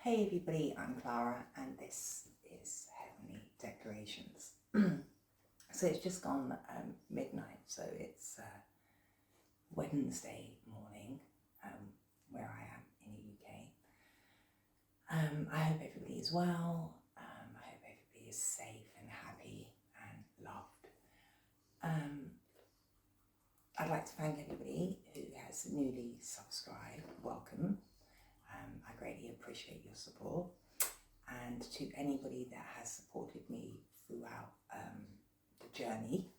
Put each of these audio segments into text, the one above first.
Hey everybody, I'm Clara and this is Heavenly Declarations. So it's just gone midnight, so it's Wednesday morning where I am in the UK. I hope everybody is well. I hope everybody is safe and happy and loved. I'd like to thank everybody who has newly subscribed. Welcome. I greatly appreciate your support. And to anybody that has supported me throughout the journey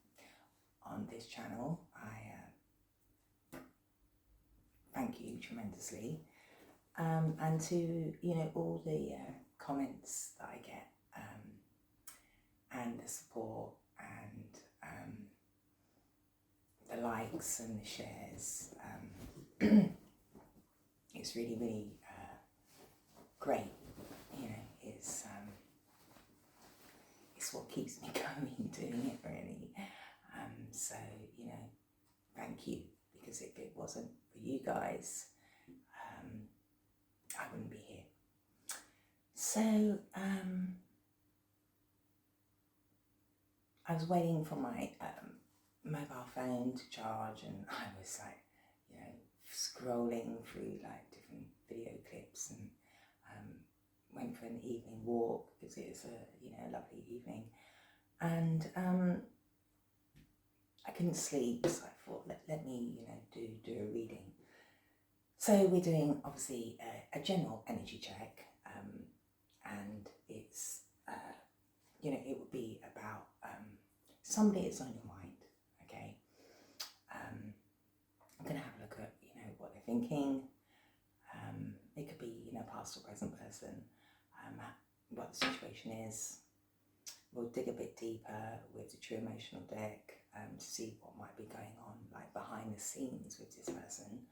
on this channel, I thank you tremendously. And to all the comments that I get and the support and the likes and the shares, it's really, really great. It's what keeps me going doing it, really. So thank you, because if it wasn't for you guys, I wouldn't be here. So I was waiting for my mobile phone to charge, and I was like, scrolling through like different video clips, and went for an evening walk because it was a lovely evening, and I couldn't sleep, so I thought let me do a reading. So we're doing obviously a general energy check, and it's it would be about somebody that's on your mind. Okay, I'm gonna have a look at what they're thinking. It could be past or present person, what the situation is. We'll dig a bit deeper with the True Emotional deck to see what might be going on, like behind the scenes with this person.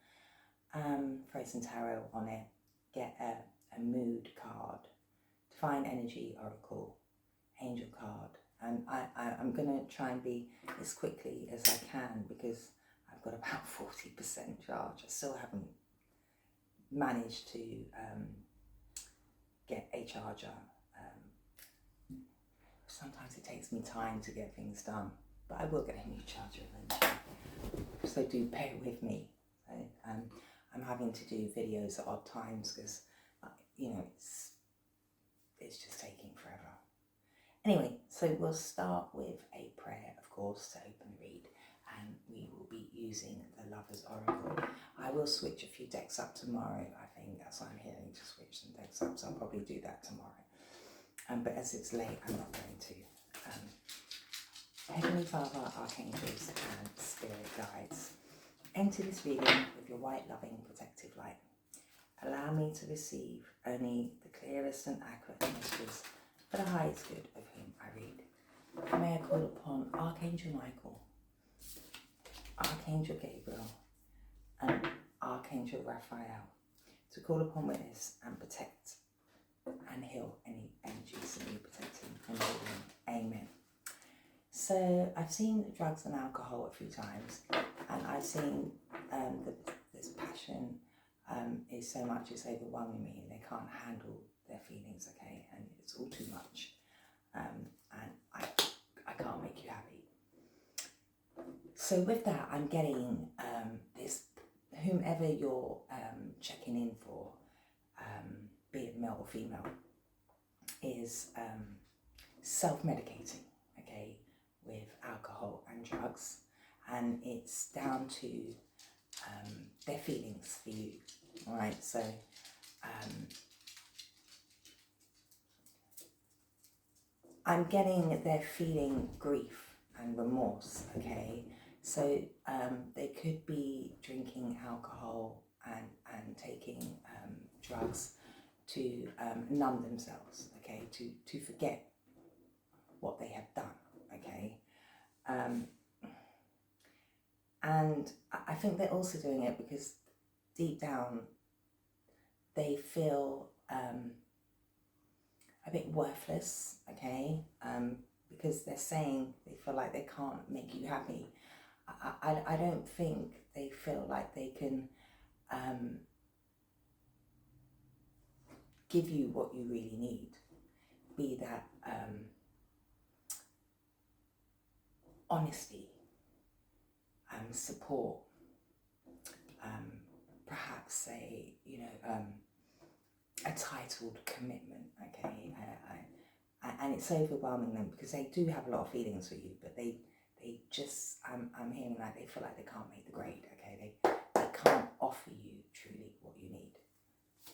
Throw some tarot on it, get a mood card, Divine Energy Oracle, Angel card, and I'm going to try and be as quickly as I can because I've got about 40% charge. I still haven't managed to get a charger. Sometimes it takes me time to get things done, but I will get a new charger eventually. So do bear with me. So, I'm having to do videos at odd times because it's just taking forever. Anyway, so we'll start with a prayer, of course, to open the read, and we will be using the Lover's Oracle. I will switch a few decks up tomorrow. I think that's what I'm hearing, to switch some decks up, so I'll probably do that tomorrow. But as it's late, I'm not going to. Heavenly Father, Archangels and Spirit Guides, enter this reading with your white, loving, protective light. Allow me to receive only the clearest and accurate messages for the highest good of whom I read. May I call upon Archangel Michael, Archangel Gabriel, and Archangel Raphael to call upon witness and protect and heal any energies that need protecting and healing. Amen. So I've seen drugs and alcohol a few times, and I've seen this passion is so much, it's overwhelming me, and they can't handle their feelings, okay, and it's all too much, and I can't make you happy. So with that, I'm getting this, whomever you're checking in for, be it male or female, is self-medicating, okay, with alcohol and drugs, and it's down to their feelings for you. All right, so I'm getting they're feeling grief and remorse, okay, so they could be drinking alcohol and taking drugs to numb themselves, okay, to forget what they have done, okay. And I think they're also doing it because deep down they feel a bit worthless, okay, because they're saying they feel like they can't make you happy. I don't think they feel like they can give you what you really need, be that honesty, support, perhaps a titled commitment, okay? And it's overwhelming them because they do have a lot of feelings for you, but they just, I'm hearing like they feel like they can't make the grade, okay? They can't offer you truly what you need.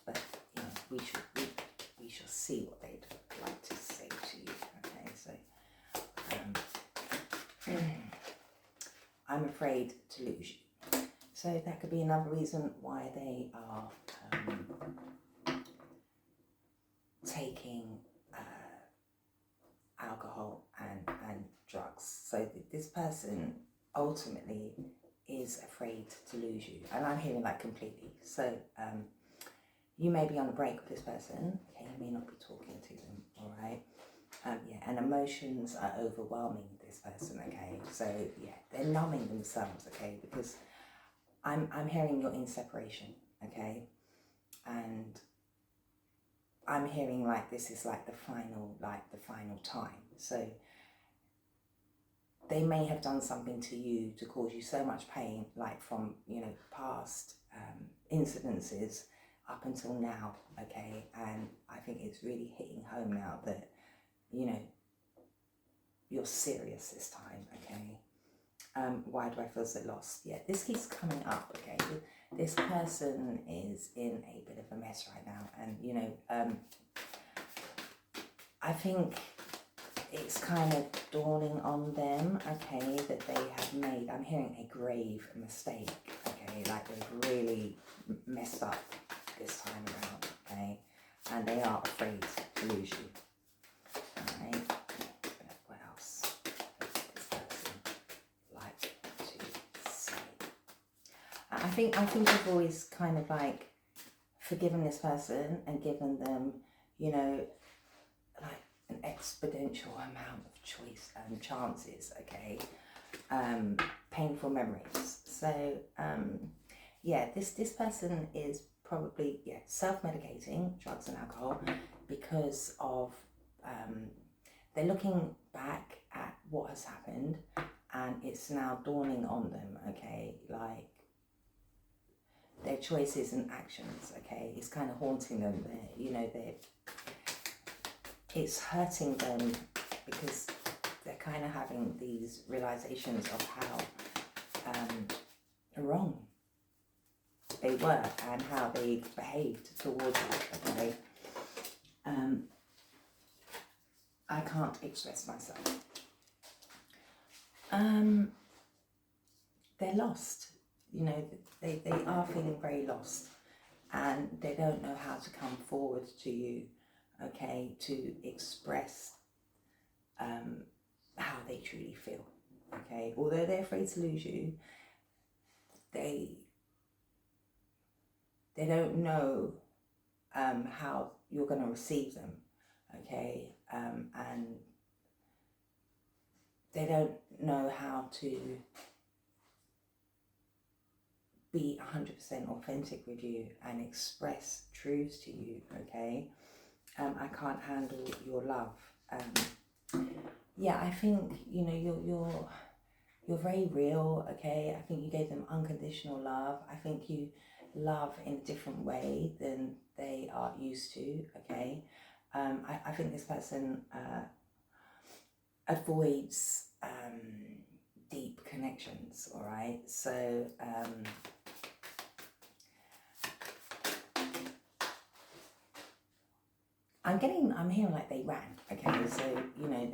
But, you know, we shall see what they'd like to say to you, okay? So, I'm afraid to lose you. So that could be another reason why they are taking alcohol and drugs. So this person ultimately is afraid to lose you. And I'm hearing that completely. So you may be on a break with this person. Okay, you may not be talking to them, all right? Yeah, and emotions are overwhelming this person, okay? So yeah, they're numbing themselves, okay? Because I'm hearing you're in separation, okay? And I'm hearing like this is like the final time. So they may have done something to you to cause you so much pain, like from, you know, past incidences up until now, okay? And I think it's really hitting home now that, you know, you're serious this time, okay? Why do I feel so lost? Yeah, this keeps coming up, okay? This person is in a bit of a mess right now, and, you know, I think it's kind of dawning on them, okay, that they have made, I'm hearing a grave mistake, okay, like they've really messed up this time around, okay, and they are afraid to lose you, alright. What else does this person like to say? I think you've always kind of like forgiven this person and given them, you know, like an exponential amount of choice and chances, okay? Painful memories. So yeah, this person is probably self-medicating, drugs and alcohol, because of they're looking back at what has happened, and it's now dawning on them, okay, like their choices and actions, okay, it's kind of haunting them. It's hurting them because they're kind of having these realizations of how wrong they were and how they behaved towards you, okay? I can't express myself. They're lost, you know, they are feeling very lost, and they don't know how to come forward to you, okay, to express how they truly feel, okay? Although they're afraid to lose you, they don't know how you're going to receive them, okay? And they don't know how to be 100% authentic with you and express truths to you, okay? I can't handle your love. Yeah, I think, you know, you're very real, okay? I think you gave them unconditional love. I think you love in a different way than they are used to, okay? I think this person avoids deep connections, all right? So I'm hearing like they ran, okay? So, you know,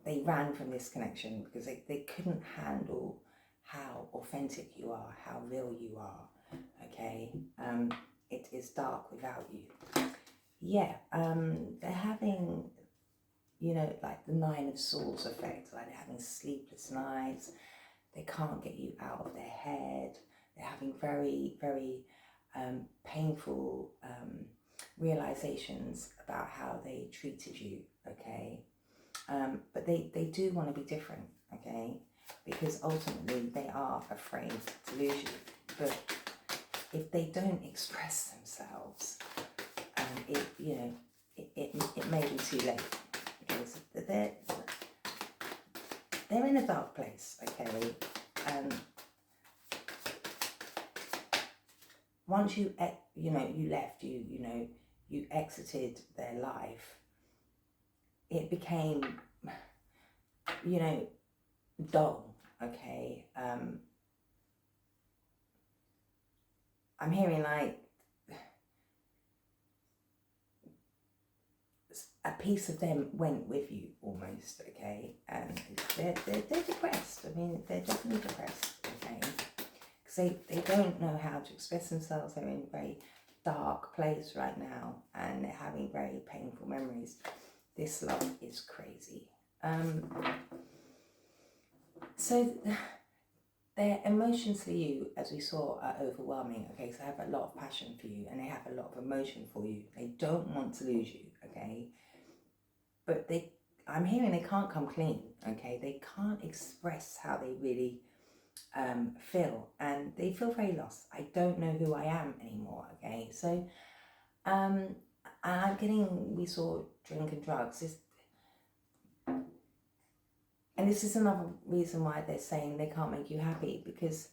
they ran from this connection because they couldn't handle how authentic you are, how real you are, okay? It is dark without you. Yeah, they're having, you know, like the 9 of Swords effect, like they're having sleepless nights, they can't get you out of their head, they're having very, very painful realizations about how they treated you, okay? But they do want to be different, okay? Because ultimately they are afraid to lose you. But if they don't express themselves, it may be too late. Okay, so they're in a dark place. Okay, once you left, you exited their life, it became, dull. Okay, I'm hearing like a piece of them went with you almost. Okay, and they're depressed. I mean, they're definitely depressed. Okay, because they don't know how to express themselves. They're in a very dark place right now, and they're having very painful memories. This love is crazy. So their emotions for you, as we saw, are overwhelming. Okay, so they have a lot of passion for you, and they have a lot of emotion for you. They don't want to lose you. Okay, but I'm hearing they can't come clean. Okay, they can't express how they really feel, and they feel very lost. I don't know who I am anymore. Okay, so I'm getting, we saw drink and drugs. And this is another reason why they're saying they can't make you happy, because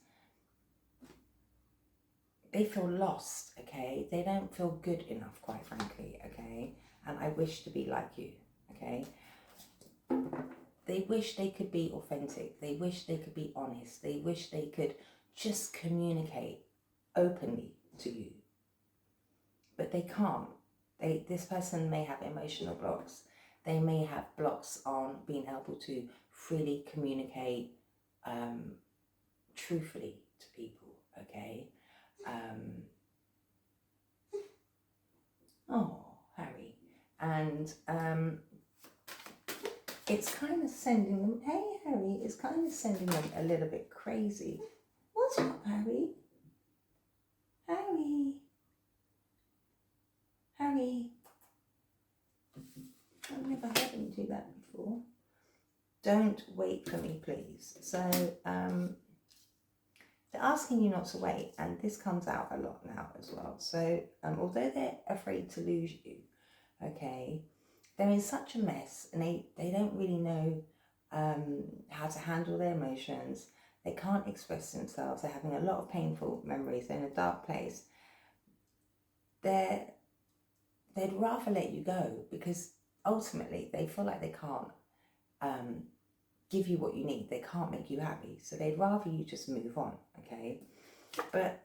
they feel lost. Okay, they don't feel good enough, quite frankly. Okay, and I wish to be like you. Okay, they wish they could be authentic. They wish they could be honest. They wish they could just communicate openly to you, but they can't. This person may have emotional blocks. They may have blocks on being able to freely communicate truthfully to people. Okay. Oh, Harry. And it's kind of sending them, hey Harry, it's kind of sending them a little bit crazy. What's up, Harry? Harry. Harry. I've never heard him do that before. Don't wait for me, please. So they're asking you not to wait, and this comes out a lot now as well. So although they're afraid to lose you, okay, they're in such a mess, and they don't really know how to handle their emotions. They can't express themselves. They're having a lot of painful memories. They're in a dark place. They'd rather let you go, because ultimately they feel like they can't give you what you need. They can't make you happy, so they'd rather you just move on. Okay, but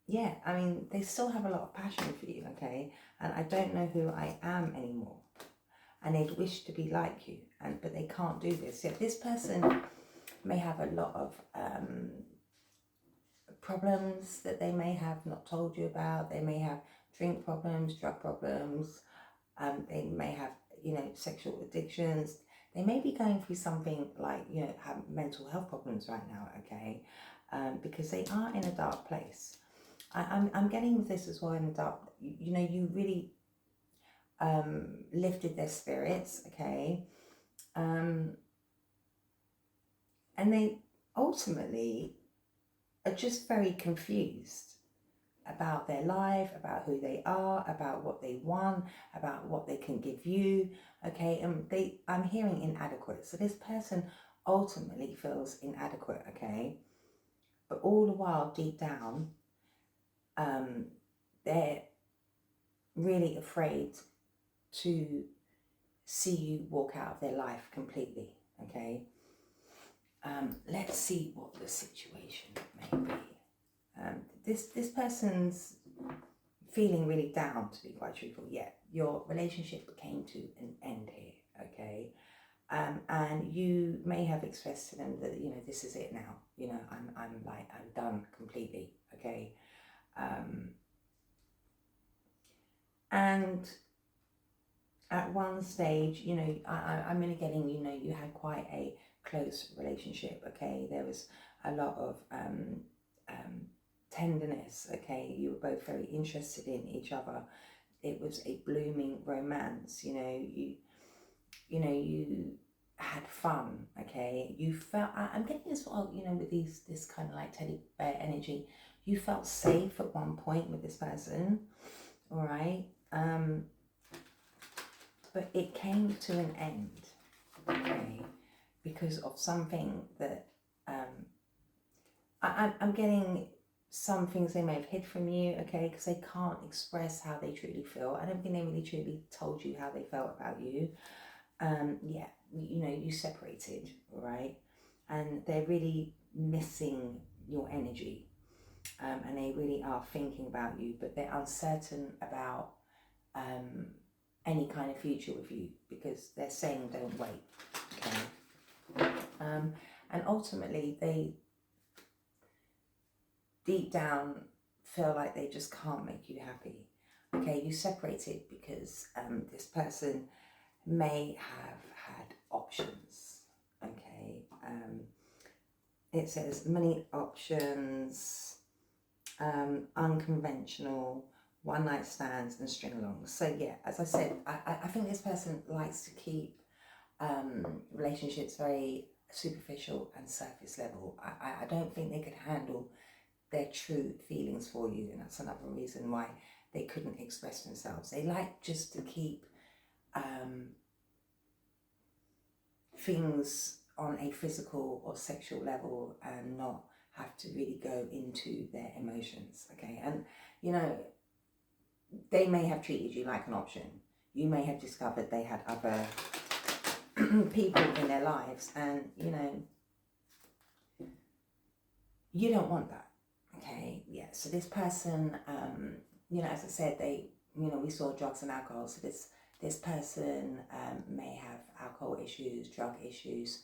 yeah, I mean, they still have a lot of passion for you. Okay, and I don't know who I am anymore, and they'd wish to be like you, but they can't do this. Yet this person may have a lot of problems that they may have not told you about. They may have drink problems, drug problems. They may have, sexual addictions. They may be going through something like, have mental health problems right now. Okay, because they are in a dark place. I'm getting this as well, in the dark. You really lifted their spirits. Okay, and they ultimately are just very confused about their life, about who they are, about what they want, about what they can give you. Okay, and I'm hearing inadequate. So this person ultimately feels inadequate. Okay, but all the while, deep down, they're really afraid to see you walk out of their life completely. Okay, let's see what the situation may be. This person's feeling really down, to be quite truthful. Yeah, your relationship came to an end here. Okay, and you may have expressed to them that this is it now. I'm done completely. Okay, and at one stage, I'm really getting, you had quite a close relationship. Okay, there was a lot of tenderness. Okay, you were both very interested in each other. It was a blooming romance. You had fun. Okay, you felt, I'm getting as well, with this kind of like teddy bear energy, You felt safe at one point with this person, all right? But it came to an end, okay, because of something that I'm getting some things they may have hid from you, okay, because they can't express how they truly feel. I don't think they really truly told you how they felt about you. Yeah, you know, you separated, right? And they're really missing your energy, and they really are thinking about you, but they're uncertain about any kind of future with you, because they're saying don't wait, okay? And ultimately they deep down feel like they just can't make you happy, okay? You separated because this person may have had options, okay? It says money options, unconventional, one night stands and string alongs. So yeah, as I said, I think this person likes to keep relationships very superficial and surface level. I don't think they could handle their true feelings for you, and that's another reason why they couldn't express themselves. They like just to keep things on a physical or sexual level and not have to really go into their emotions, okay? And you know, they may have treated you like an option. You may have discovered they had other people in their lives, and you know, you don't want that, okay? Yeah, so this person, you know, as I said, they, you know, we saw drugs and alcohol, so this person may have alcohol issues, drug issues,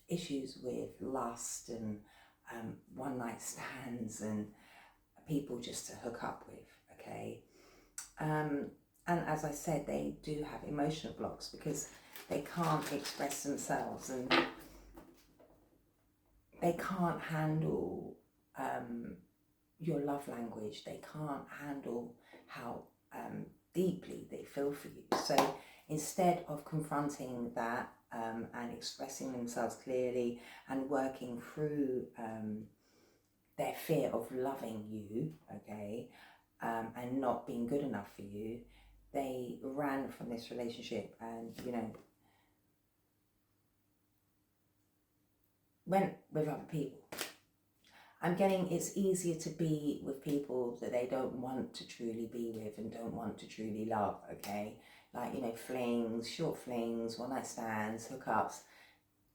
issues with lust and one night stands and people just to hook up with, okay? And as I said, they do have emotional blocks because they can't express themselves and they can't handle your love language. They can't handle how deeply they feel for you. So instead of confronting that and expressing themselves clearly and working through their fear of loving you, okay, and not being good enough for you, they ran from this relationship and, you know, went with other people. I'm getting it's easier to be with people that they don't want to truly be with and don't want to truly love, okay? Like, you know, flings, short flings, one night stands, hookups,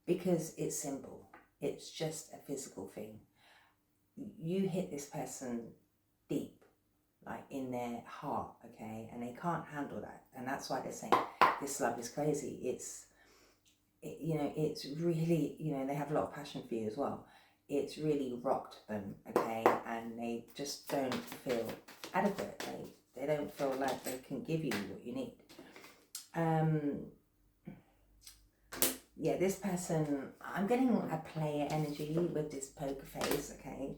because it's simple. It's just a physical thing. You hit this person deep, like in their heart, okay? And they can't handle that. And that's why they're saying this love is crazy. You know, it's really, you know, they have a lot of passion for you as well. It's really rocked them, okay? And they just don't feel adequate. They don't feel like they can give you what you need. Yeah, this person, I'm getting a player energy with this poker face, okay?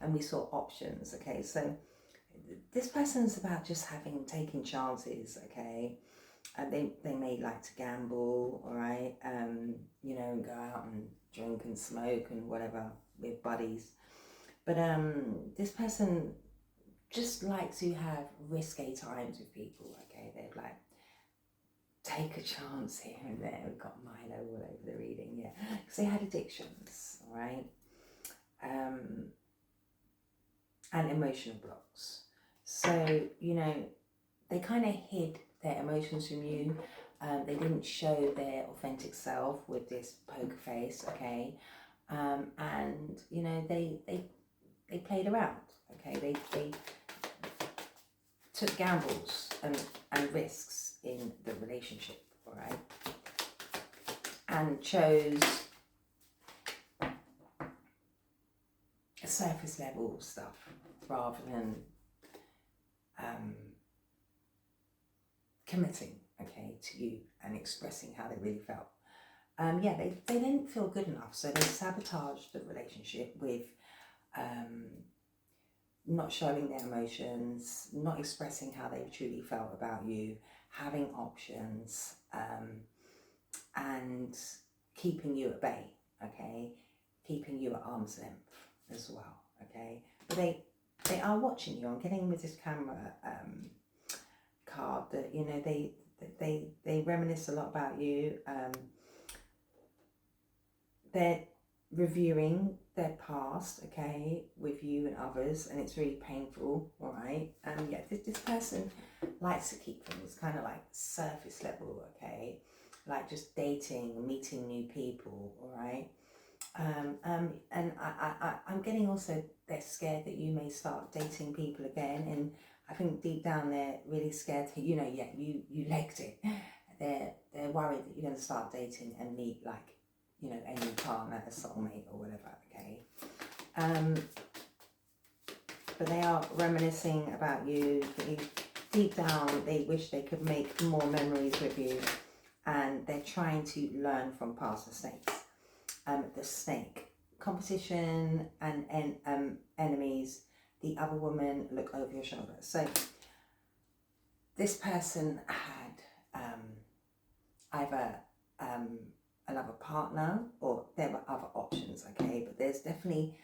And we saw options, okay? So this person's about just taking chances, okay? They may like to gamble, all right? You know, and go out and drink and smoke and whatever with buddies. But this person just likes to have risque times with people, okay? They'd like take a chance here and there. We've got Milo all over the reading, yeah. Because they had addictions, all right? And emotional blocks. So, you know, they kind of hid their emotions from you. They didn't show their authentic self with this poker face, okay? And, you know, they played around, okay? They took gambles and risks in the relationship, all right? And chose surface level stuff rather than committing, okay, to you and expressing how they really felt. Yeah, they didn't feel good enough, so they sabotaged the relationship with not showing their emotions, not expressing how they truly felt about you, having options, and keeping you at bay, okay, keeping you at arm's length as well, okay? But they are watching you. I'm getting with this camera card that, you know, they reminisce a lot about you. They're reviewing their past, okay, with you and others, and it's really painful, all right? Yeah, this person likes to keep things kind of like surface level, okay, like just dating and meeting new people, all right? And I'm getting also they're scared that you may start dating people again, and I think deep down they're really scared that, you know, yeah, you legged it. They're worried that you're going to start dating and meet, like, you know, a new partner, a soulmate or whatever, okay? But they are reminiscing about you. Deep down, they wish they could make more memories with you, and they're trying to learn from past mistakes. The snake, competition and enemies, the other woman, look over your shoulder. So this person had either another partner, or there were other options, okay? But there's definitely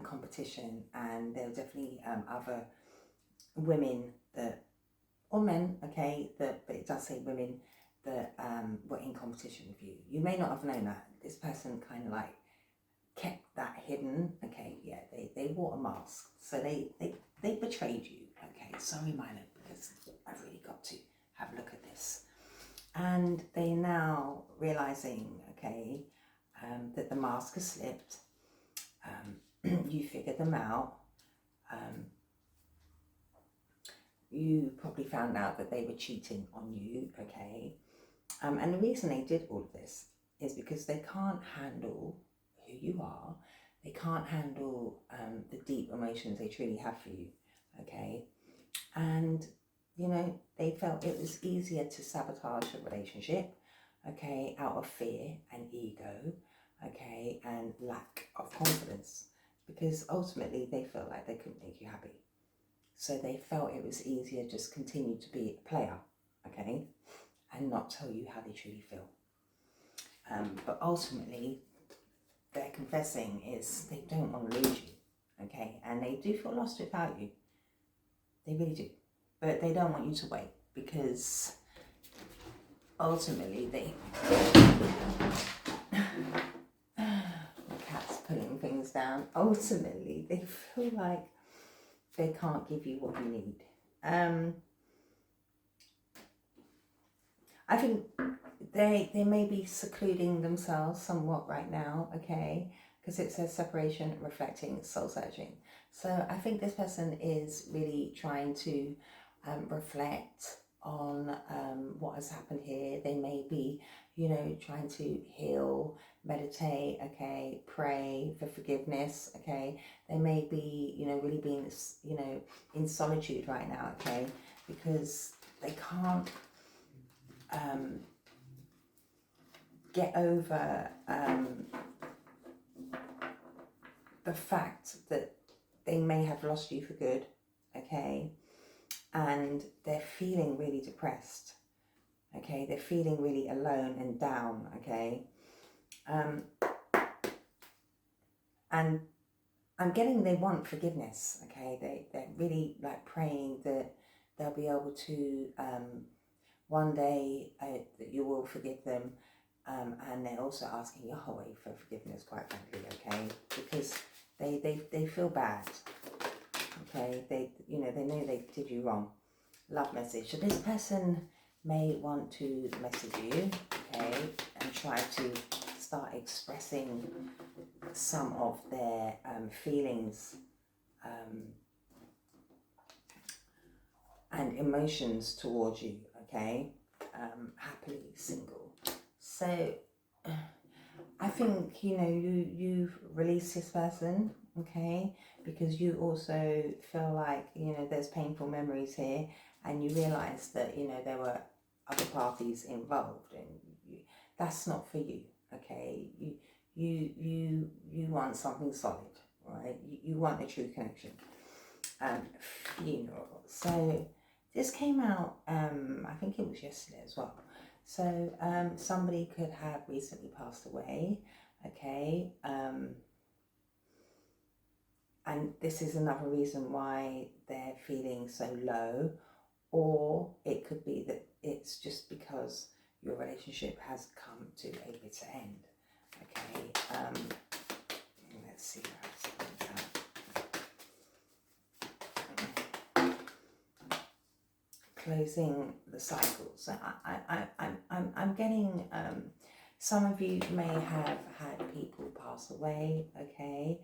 competition, and there are definitely other women that, or men, okay, that, but it does say women that were in competition with you. You may not have known that. This person kind of like kept that hidden, okay? Yeah, they wore a mask, so they betrayed you, okay? Sorry, Milo, because I've really got to have a look at this. And they now realizing, okay, that the mask has slipped. You figured them out. You probably found out that they were cheating on you, okay? And the reason they did all of this is because they can't handle who you are. They can't handle the deep emotions they truly have for you, okay? And, you know, they felt it was easier to sabotage the relationship, okay, out of fear and ego, okay, and lack of confidence, because ultimately they felt like they couldn't make you happy. So they felt it was easier just continue to be a player, okay, and not tell you how they truly feel. But ultimately, they're confessing is they don't want to lose you, okay, and they do feel lost without you. They really do. But they don't want you to wait, because ultimately the cat's putting things down. Ultimately, they feel like they can't give you what you need. I think they may be secluding themselves somewhat right now, okay, because it says separation, reflecting, soul searching. So I think this person is really trying to reflect on what has happened here. They may be, you know, trying to heal, meditate, okay, pray for forgiveness, okay. They may be, you know, really being, you know, in solitude right now, okay, because they can't get over the fact that they may have lost you for good, okay, and they're feeling really depressed, okay, they're feeling really alone and down, okay, and I'm getting they want forgiveness, okay, they're really like praying that they'll be able to one day that you will forgive them, and they're also asking Yahweh for forgiveness, quite frankly, okay, because they feel bad, okay, they, you know, they know they did you wrong. Love message. So this person may want to message you, okay, and try to start expressing some of their feelings and emotions towards you, okay, happily single. So I think, you know, you've released this person, okay, because you also feel like, you know, there's painful memories here, and you realize that, you know, there were other parties involved, and that's not for you, okay. You want something solid, right? You want a true connection. Funeral. So this came out, I think it was yesterday as well. So somebody could have recently passed away, okay, And this is another reason why they're feeling so low, or it could be that it's just because your relationship has come to a bitter end. Okay, let's see how it's going out. Closing the cycle. So I'm getting, some of you may have had people pass away, okay,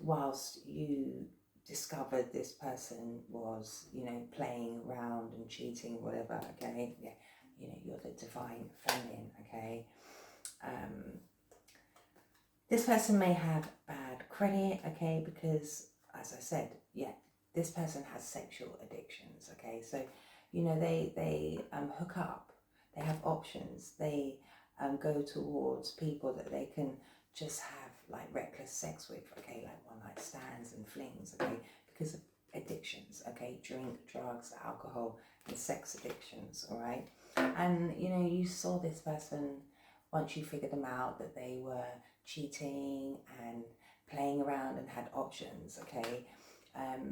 whilst you discovered this person was, playing around and cheating, whatever, okay, yeah, you're the divine feminine, okay. This person may have bad credit, okay, because, as I said, yeah, this person has sexual addictions, okay, so, they hook up, they have options, they go towards people that they can just have like reckless sex with, okay, like one night stands and flings, okay, because of addictions, okay, drink, drugs, alcohol, and sex addictions, all right. And you saw this person once you figured them out that they were cheating and playing around and had options, okay.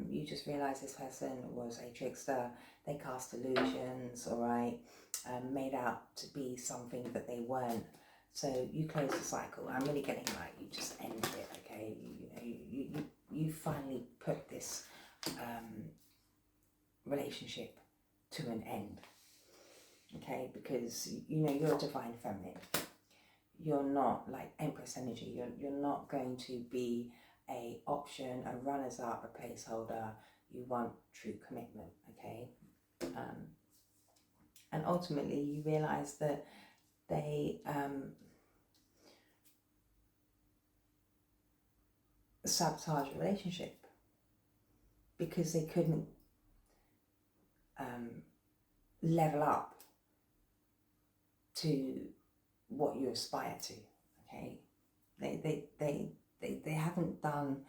You just realized this person was a trickster. They cast illusions, all right, made out to be something that they weren't. So you close the cycle. I'm really getting like you just ended it, okay? You finally put this relationship to an end, okay? Because you're a divine feminine. You're not like Empress energy. You're not going to be a option, a runners up, a placeholder. You want true commitment, okay? And ultimately, you realize that they sabotage a relationship because they couldn't level up to what you aspire to. Okay, they haven't done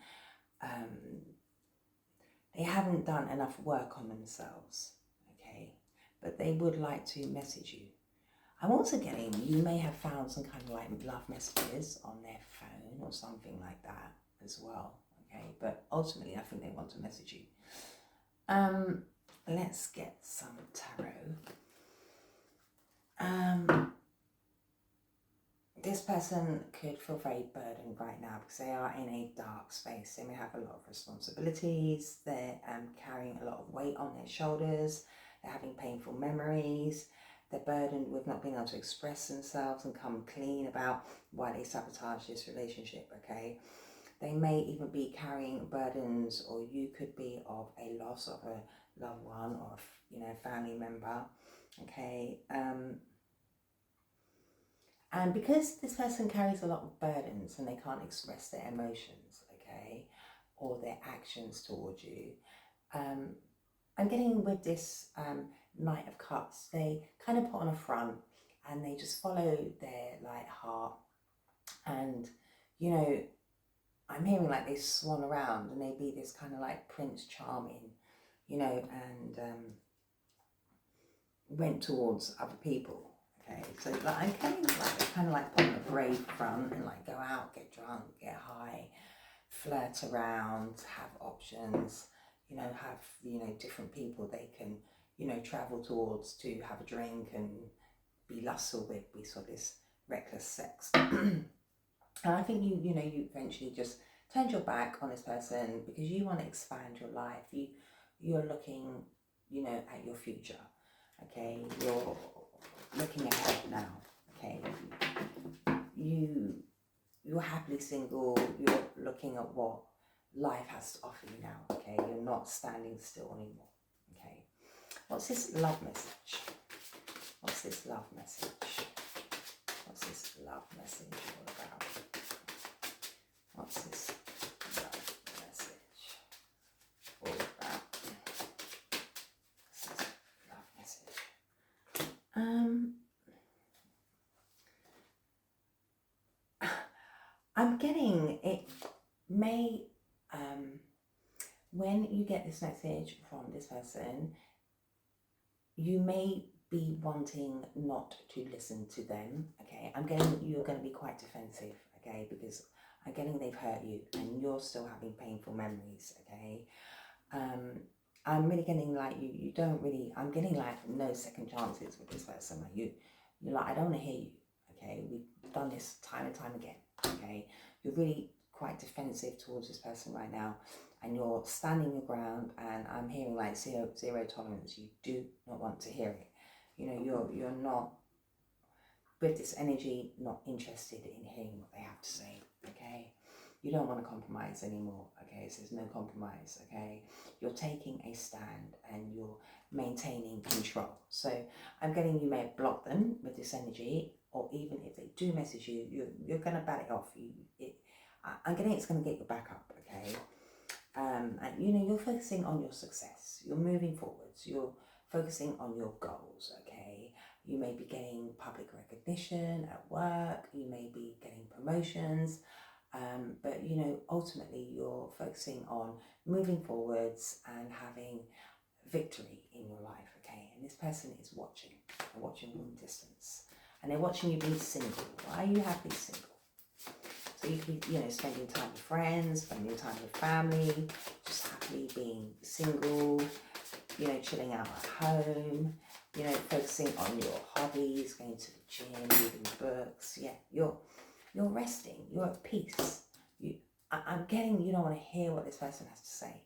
enough work on themselves. Okay, but they would like to message you. I'm also getting, you may have found some kind of like love messages on their phone or something like that as well, okay? But ultimately, I think they want to message you. Let's get some tarot. This person could feel very burdened right now because they are in a dark space. They may have a lot of responsibilities. They're carrying a lot of weight on their shoulders. They're having painful memories. They're burdened with not being able to express themselves and come clean about why they sabotage this relationship, okay? They may even be carrying burdens, or you could be of a loss of a loved one or a family member, okay? And because this person carries a lot of burdens and they can't express their emotions, okay, or their actions towards you, I'm getting with this Knight of Cups, they kind of put on a front and they just follow their like heart. And, I'm hearing like they swan around and they be this kind of like Prince Charming, and went towards other people. Okay, so like I'm kind of like put on a brave front and like go out, get drunk, get high, flirt around, have options, have, different people they can, travel towards to have a drink and be lustful with. We saw this reckless sex. And I think you eventually just turned your back on this person because you want to expand your life. You're looking, at your future. Okay, you're looking ahead now. Okay, you're happily single. You're looking at what life has to offer you now. Okay, you're not standing still anymore. Okay, what's this love message? What's this love message? What's this love message all about? What's this love message all about? What's this love message? I'm getting it may, when you get this message from this person, you may be wanting not to listen to them, okay? I'm getting you're going to be quite defensive, okay? Because I'm getting they've hurt you and you're still having painful memories, okay? I'm really getting like you don't really, I'm getting like no second chances with this person. Like you're like, I don't want to hear you, okay? We've done this time and time again, okay? You're really quite defensive towards this person right now, and you're standing your ground, and I'm hearing like zero tolerance. You do not want to hear it. You know, you're not, with this energy, not interested in hearing what they have to say, okay? You don't want to compromise anymore, okay? So there's no compromise, okay? You're taking a stand and you're maintaining control. So I'm getting you may have blocked them with this energy, or even if they do message you, you're going to bat it off. I'm getting it's going to get your back up, okay? And you know, you're focusing on your success. You're moving forwards. You're focusing on your goals, okay? You may be getting public recognition at work. You may be getting promotions. But you know, ultimately you're focusing on moving forwards and having victory in your life, okay? And this person is watching. They're watching from a distance. And they're watching you be single. Why are you happily single? So you could be, you know, spending time with friends, spending time with family, just happily being single, you know, chilling out at home, you know, focusing on your hobbies, going to the gym, reading books. Yeah, you're resting, you're at peace. I'm getting you don't want to hear what this person has to say.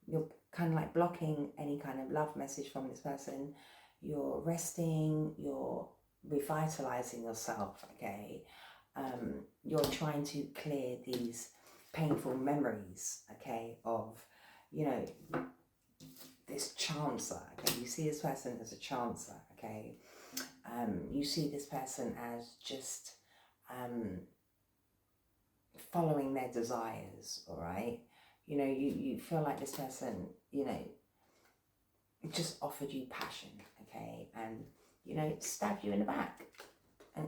You're kind of like blocking any kind of love message from this person. You're resting, you're revitalizing yourself, okay? You're trying to clear these painful memories, okay, of, you know, this chancer, okay? You see this person as a chancer, okay? You see this person as just following their desires, all right? You know, you feel like this person, you know, just offered you passion, okay? And, you know, stabbed you in the back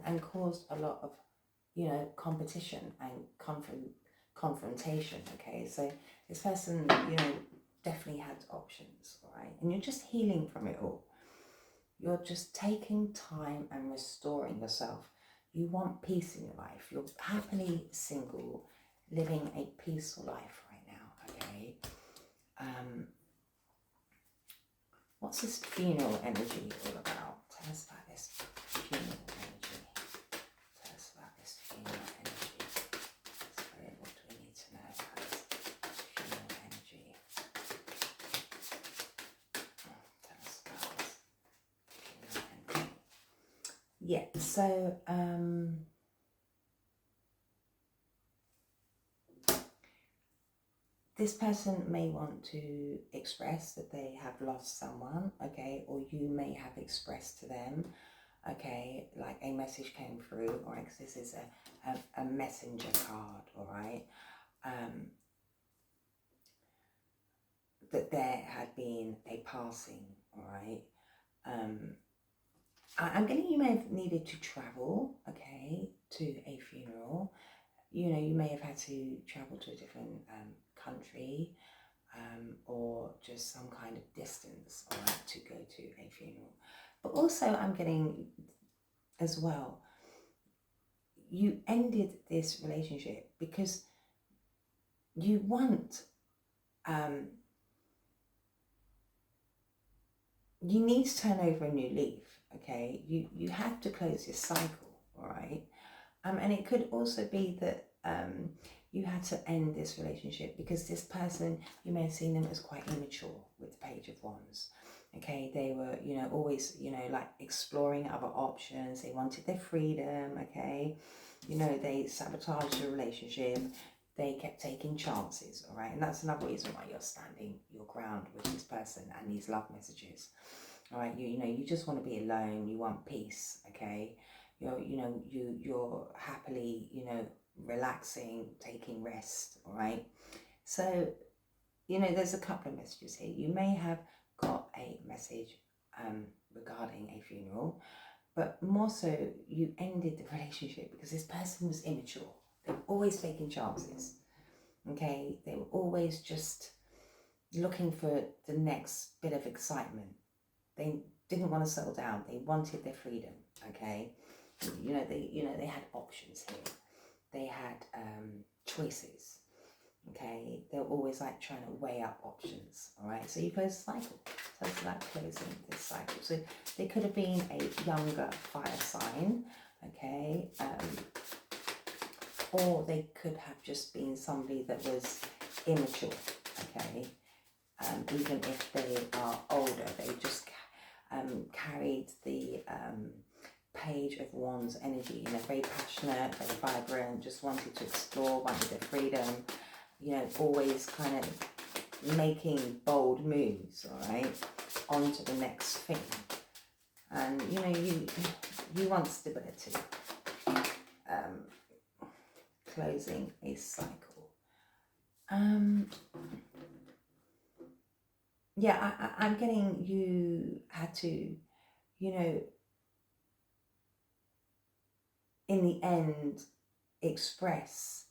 and caused a lot of, you know, competition and confrontation, okay? So this person, you know, definitely had options, all right? And you're just healing from it all. You're just taking time and restoring yourself. You want peace in your life. You're happily single, living a peaceful life right now, okay? What's this funeral energy all about? Tell us about this funeral energy. Tell us about this funeral energy. Spirit, what do we need to know about this funeral energy? Tell us about this funeral energy. Yeah, so this person may want to express that they have lost someone, okay, or you may have expressed to them, okay, like a message came through, all right, because this is a messenger card, all right, that there had been a passing, all right. I'm getting you may have needed to travel, okay, to a funeral. You know, you may have had to travel to a different country, or just some kind of distance, all right, to go to a funeral. But also I'm getting as well, you ended this relationship because you want, you need to turn over a new leaf, okay? You have to close your cycle, all right? And it could also be that you had to end this relationship because this person, you may have seen them as quite immature with the Page of Wands. Okay, they were, you know, always, you know, like exploring other options. They wanted their freedom, okay? You know, they sabotaged the relationship. They kept taking chances, all right? And that's another reason why you're standing your ground with this person and these love messages, all right? You know, you just want to be alone. You want peace, okay? You're happily, you know, relaxing, taking rest, all right? So, you know, there's a couple of messages here. You may have got a message regarding a funeral, but more so you ended the relationship because this person was immature. They were always taking chances, okay? They were always just looking for the next bit of excitement. They didn't want to settle down. They wanted their freedom, okay? They had options here. they had choices. Okay, they're always like trying to weigh up options. All right, so you close a cycle. So it's like closing this cycle. So they could have been a younger fire sign. Okay, or they could have just been somebody that was immature. Okay, even if they are older, they just carried the Page of Wands energy. You know, very passionate, very vibrant, just wanted to explore, wanted their freedom. You know, always kind of making bold moves. All right, on to the next thing. And you know, you want stability. Closing a cycle. Yeah, I'm getting you had to, you know, in the end, express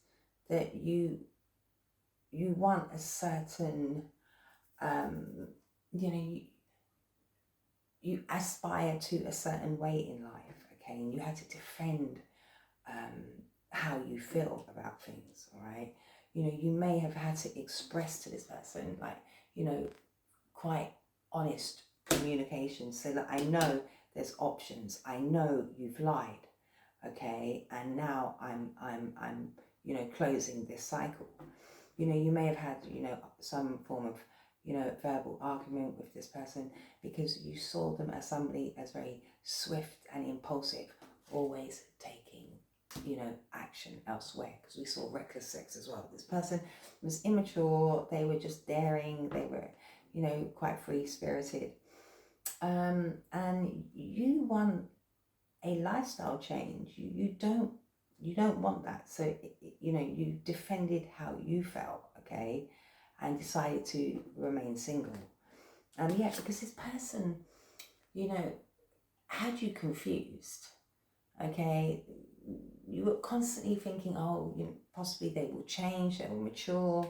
that you want a certain, you know, you aspire to a certain way in life, okay, and you had to defend how you feel about things, all right? You know, you may have had to express to this person, like, you know, quite honest communication. So that I know there's options. I know you've lied, okay, and now I'm you know, closing this cycle. You know, you may have had, you know, some form of, you know, verbal argument with this person because you saw them as somebody as very swift and impulsive, always taking, you know, action elsewhere, because we saw reckless sex as well. This person was immature, they were just daring, they were, you know, quite free-spirited, and you want a lifestyle change. You don't want that. So you know, you defended how you felt, okay, and decided to remain single. And yeah, because this person, you know, had you confused, okay. You were constantly thinking, oh, you know, possibly they will change, they will mature,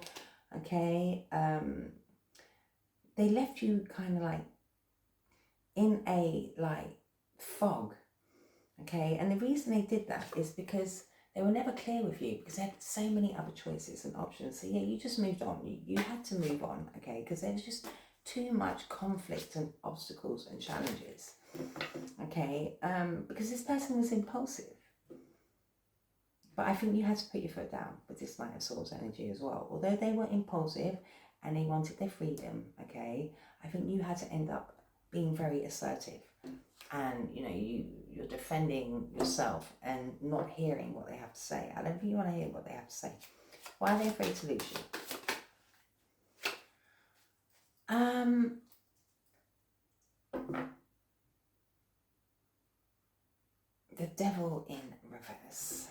okay. They left you kind of like in a like fog, okay. And the reason they did that is because they were never clear with you, because they had so many other choices and options. So yeah, you just moved on. You had to move on, okay, because there was just too much conflict and obstacles and challenges, okay. Because this person was impulsive. But I think you had to put your foot down with this Knight of Swords energy as well. Although they were impulsive and they wanted their freedom, okay, I think you had to end up being very assertive. And, you know, you're defending yourself and not hearing what they have to say. I don't think you want to hear what they have to say. Why are they afraid to lose you? The Devil in reverse.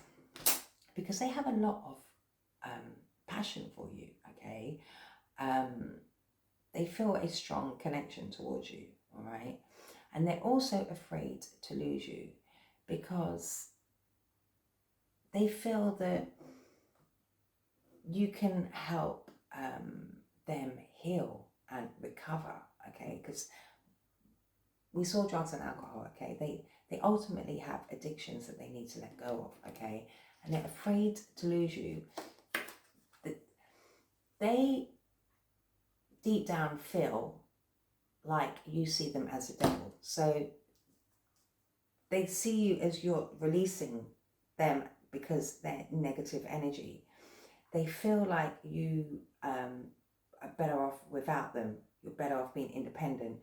Because they have a lot of passion for you, okay? They feel a strong connection towards you, all right? And they're also afraid to lose you because they feel that you can help them heal and recover, okay? Because we saw drugs and alcohol, okay? They ultimately have addictions that they need to let go of, okay? And they're afraid to lose you. They deep down feel like you see them as a devil. So they see you as you're releasing them because they're negative energy. They feel like you are better off without them. You're better off being independent.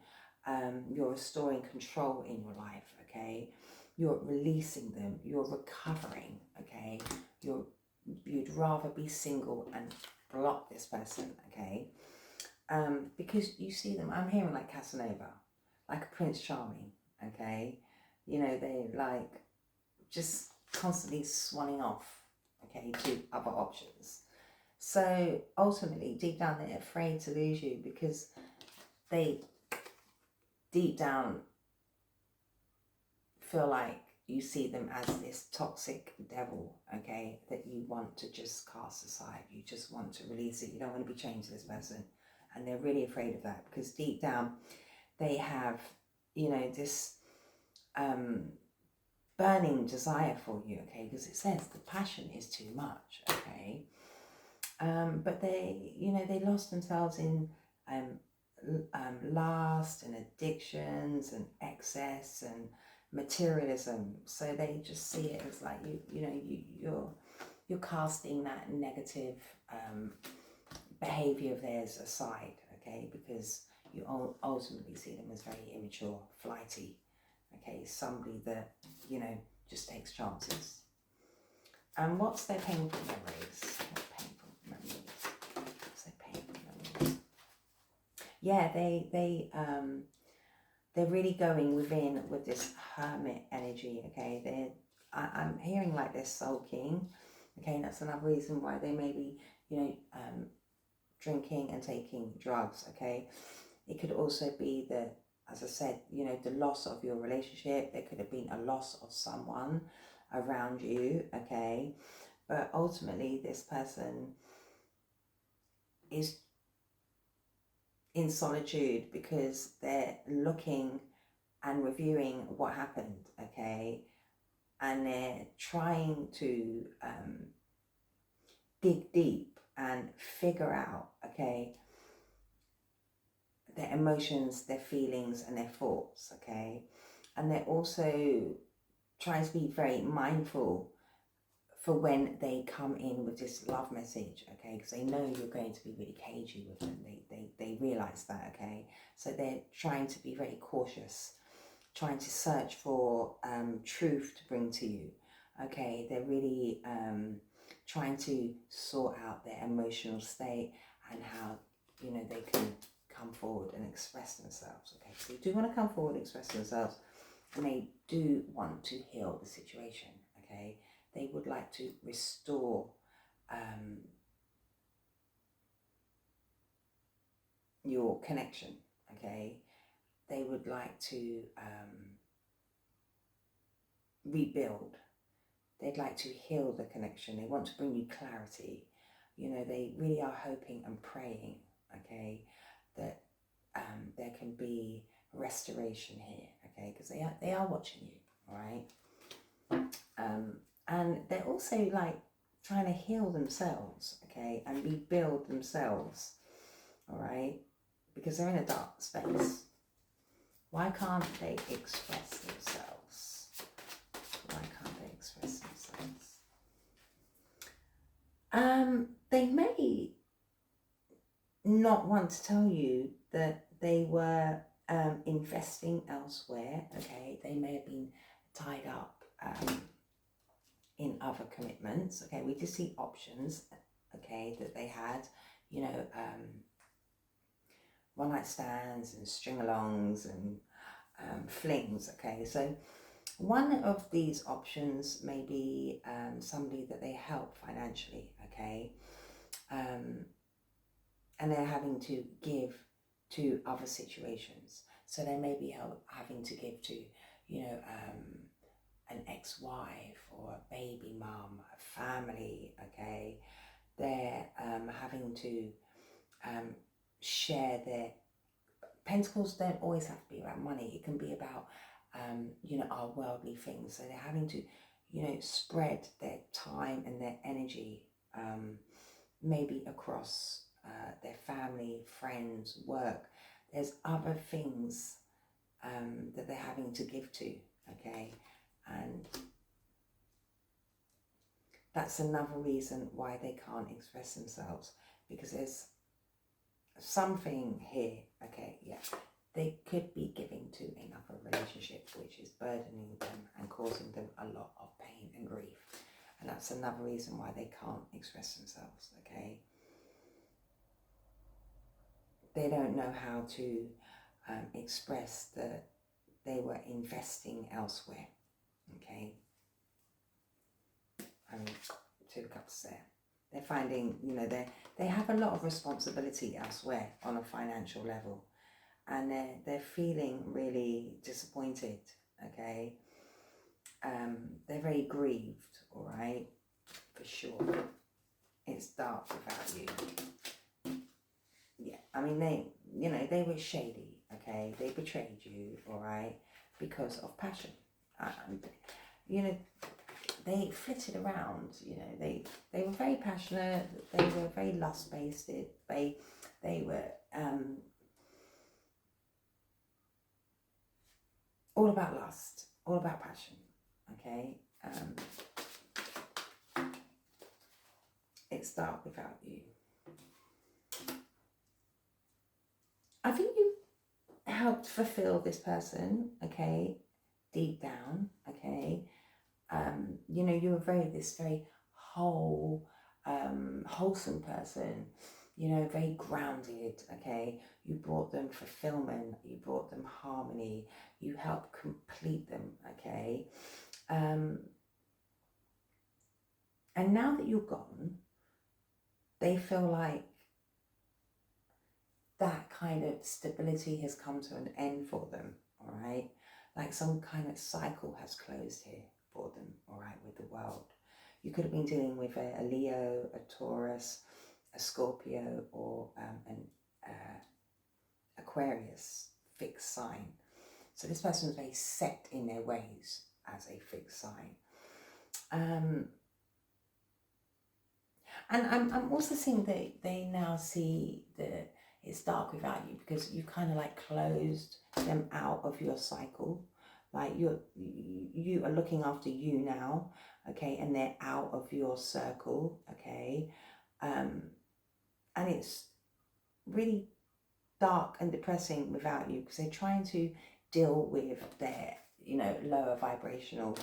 You're restoring control in your life, okay? You're releasing them. You're recovering, okay? You'd rather be single and block this person, okay? Because you see them, I'm hearing like Casanova, like a Prince Charming, okay? You know, they like just constantly swanning off, okay, to other options. So ultimately, deep down, they're afraid to lose you because they deep down feel like you see them as this toxic devil, okay, that you want to just cast aside. You just want to release it. You don't want to be chained to this person. And they're really afraid of that because deep down they have, you know, this burning desire for you, okay, because it says the passion is too much, okay. But they, you know, they lost themselves in lust and addictions and excess and materialism. So they just see it as like you're casting that negative behavior of theirs aside, okay, because you ultimately see them as very immature, flighty, okay, somebody that, you know, just takes chances. And what's their painful memories? What painful memories? What's their painful memories? Yeah, they're really going within with this hermit energy, okay. I'm hearing like they're sulking, okay, and that's another reason why they may be, you know, drinking and taking drugs, okay. It could also be that, as I said, you know, the loss of your relationship. There could have been a loss of someone around you, okay. But ultimately, this person is in solitude because they're looking and reviewing what happened, okay, and they're trying to dig deep and figure out, okay, their emotions, their feelings, and their thoughts, okay, and they're also trying to be very mindful for when they come in with this love message, okay, because they know you're going to be really cagey with them. They realize that, okay, so they're trying to be very cautious, trying to search for truth to bring to you, okay. They're really trying to sort out their emotional state and how, you know, they can come forward and express themselves, okay. So they do want to come forward and express themselves, and they do want to heal the situation, okay. They would like to restore your connection, okay. They would like to rebuild. They'd like to heal the connection. They want to bring you clarity. You know, they really are hoping and praying, okay, that there can be restoration here, okay, because they are watching you, all right. And they're also like trying to heal themselves, okay, and rebuild themselves, all right, because they're in a dark space. Why can't they express themselves? Why can't they express themselves? They may not want to tell you that they were investing elsewhere, okay. They may have been tied up in other commitments, okay. We just see options, okay, that they had, you know, one night stands and string-alongs and flings, okay. So one of these options may be somebody that they help financially, okay, and they're having to give to other situations. So they may be having to give to, you know, an ex-wife or a baby mum, a family, okay. They're having to share their... Pentacles don't always have to be about money. It can be about, you know, our worldly things. So they're having to, you know, spread their time and their energy maybe across their family, friends, work. There's other things that they're having to give to, okay. And that's another reason why they can't express themselves, because there's something here, okay, yeah. They could be giving to another relationship which is burdening them and causing them a lot of pain and grief. And that's another reason why they can't express themselves, okay. They don't know how to express that they were investing elsewhere, okay. Two cups there. They're finding, you know, they have a lot of responsibility elsewhere on a financial level, and they're feeling really disappointed, okay. They're very grieved, all right, for sure. It's dark without you. Yeah, I mean, they were shady, okay. They betrayed you, all right, because of passion. you know, they flitted around, you know, they were very passionate, they were very lust-based, they were all about lust, all about passion, okay? It's dark without you. I think you helped fulfill this person, okay, deep down, okay? You know, you were this very whole, wholesome person, you know, very grounded, okay? You brought them fulfillment, you brought them harmony, you helped complete them, okay? And now that you're gone, they feel like that kind of stability has come to an end for them, all right? Like some kind of cycle has closed here for them, all right, with the world. You could have been dealing with a Leo, a Taurus, a Scorpio, or an Aquarius fixed sign. So this person was very set in their ways as a fixed sign. And I'm also seeing that they now see that it's dark without you, because you kind of like closed them out of your cycle. Like you are looking after you now, okay, and they're out of your circle, okay, and it's really dark and depressing without you, because they're trying to deal with their, you know, lower vibrational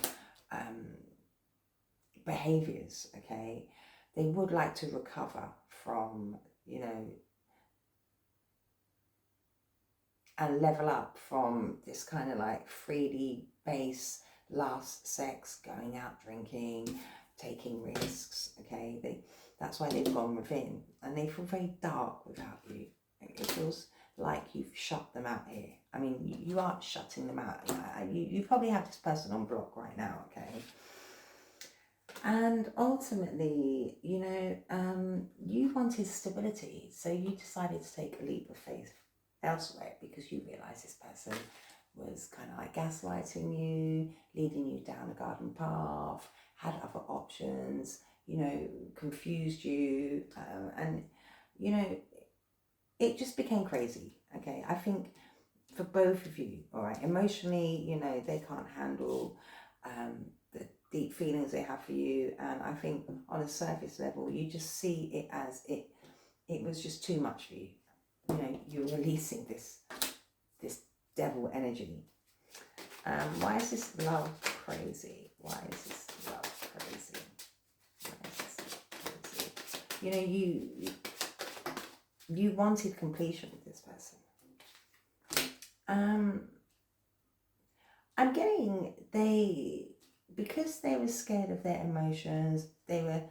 behaviors, okay. They would like to recover from, you know, and level up from this kind of like 3D base, last sex, going out drinking, taking risks, okay? That's why they've gone within, and they feel very dark without you. It feels like you've shut them out here. I mean, you aren't shutting them out. You probably have this person on block right now, okay? And ultimately, you know, you wanted stability, so you decided to take a leap of faith elsewhere, because you realised this person was kind of like gaslighting you, leading you down a garden path, had other options, you know, confused you, and, you know, it just became crazy, okay? I think for both of you, all right, emotionally, you know, they can't handle the deep feelings they have for you, and I think on a surface level, you just see it as it was just too much for you. You know, you're releasing this devil energy. Why is this love crazy? Why is this love crazy? Why is this crazy? You know, you wanted completion with this person. I'm getting because they were scared of their emotions, they were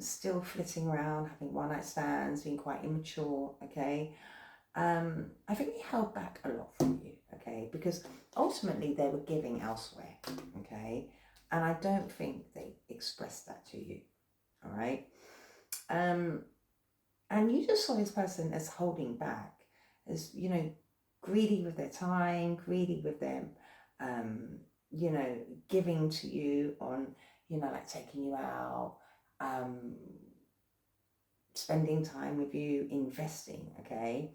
still flitting around, having one-night stands, being quite immature, okay? I think they held back a lot from you, okay? Because ultimately they were giving elsewhere, okay? And I don't think they expressed that to you, all right? And you just saw this person as holding back, as, you know, greedy with their time, greedy with them, you know, giving to you on, you know, like taking you out, spending time with you, investing, okay?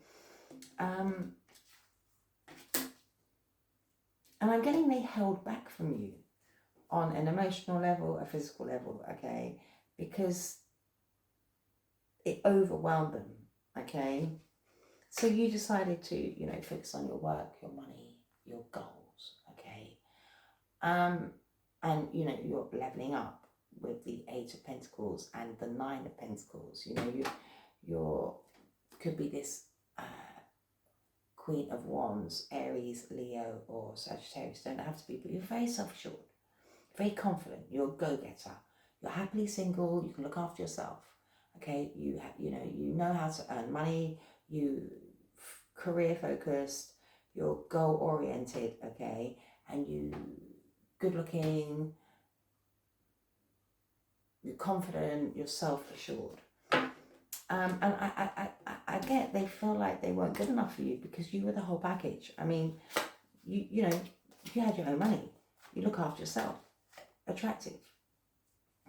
And I'm getting they held back from you on an emotional level, a physical level, okay? Because it overwhelmed them, okay? So you decided to, you know, focus on your work, your money, your goals, okay? And, you know, you're leveling up with the 8 of Pentacles and the 9 of Pentacles. You know, you're could be this Queen of Wands, Aries, Leo, or Sagittarius. Don't have to be, but you're very self-assured, very confident. You're a go-getter. You're happily single. You can look after yourself. Okay, you know how to earn money. You career focused. You're goal oriented. Okay, and you good looking. You're confident. You're self-assured. And I get they feel like they weren't good enough for you because you were the whole package. I mean, you know, you had your own money. You look after yourself. attractive,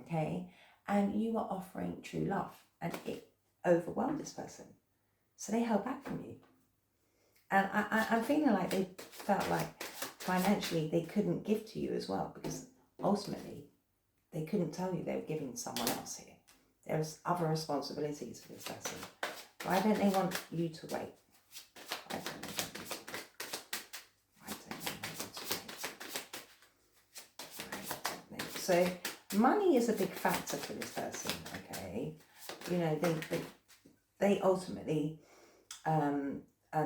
okay? And you were offering true love, and it overwhelmed this person. So they held back from you. And I'm feeling like they felt like financially they couldn't give to you as well, because ultimately they couldn't tell you they were giving someone else here. There's other responsibilities for this person. Why don't they want you to wait? Why don't they want you to wait? Why don't they want you to wait? So money is a big factor for this person, okay? You know, they ultimately, and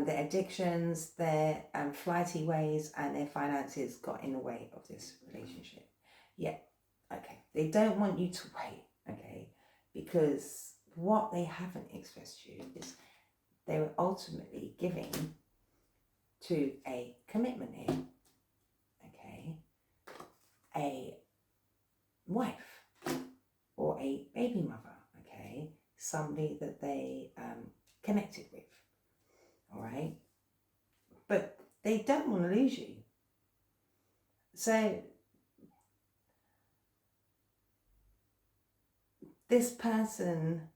their addictions, their flighty ways, and their finances got in the way of this relationship. Yeah, okay. They don't want you to wait, okay? Because what they haven't expressed to you is they were ultimately giving to a commitment here, okay? A wife or a baby mother, okay? Somebody that they connected with, all right? But they don't want to lose you. So this person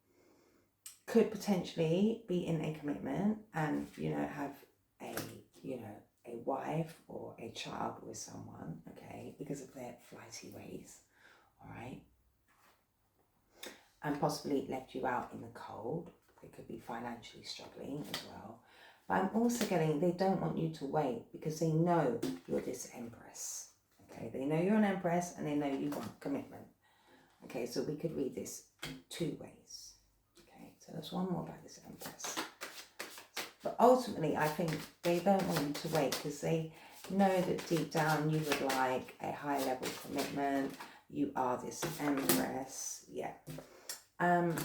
could potentially be in a commitment and, you know, have a, you know, a wife or a child with someone, okay, because of their flighty ways, all right? And possibly left you out in the cold. They could be financially struggling as well. But I'm also getting they don't want you to wait because they know you're this empress, okay? They know you're an empress and they know you want commitment. Okay, so we could read this two ways. Okay, so there's one more about this empress. But ultimately, I think they don't want you to wait because they know that deep down you would like a high level commitment. You are this empress, yeah. And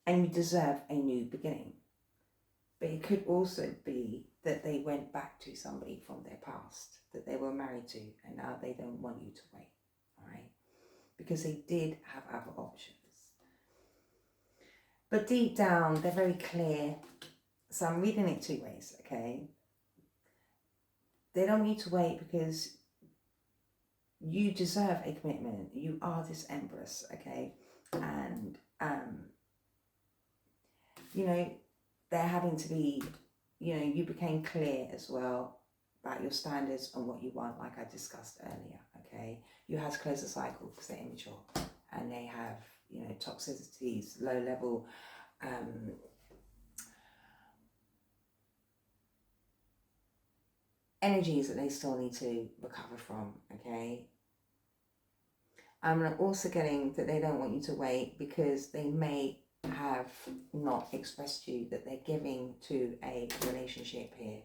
you deserve a new beginning. But it could also be that they went back to somebody from their past that they were married to, and now they don't want you to wait, all right? Because they did have other options. But deep down, they're very clear. So I'm reading it two ways, okay? They don't want you to wait because you deserve a commitment. You are this empress, okay? And, you know, they're having to be, you know, you became clear as well about your standards and what you want, like I discussed earlier, okay? You had to close the cycle because they're immature and they have, you know, toxicities, low level, energies that they still need to recover from, okay? I'm also getting that they don't want you to wait because they may have not expressed to you that they're giving to a relationship here,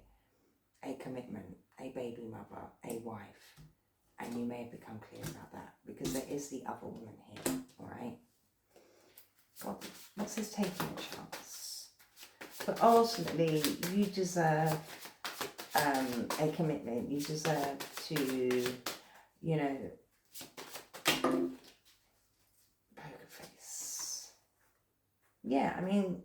a commitment, a baby mother, a wife, and you may have become clear about that because there is the other woman here, all right? What's this taking a chance? But ultimately, you deserve a commitment. You deserve to, you know, poker face. Yeah, I mean,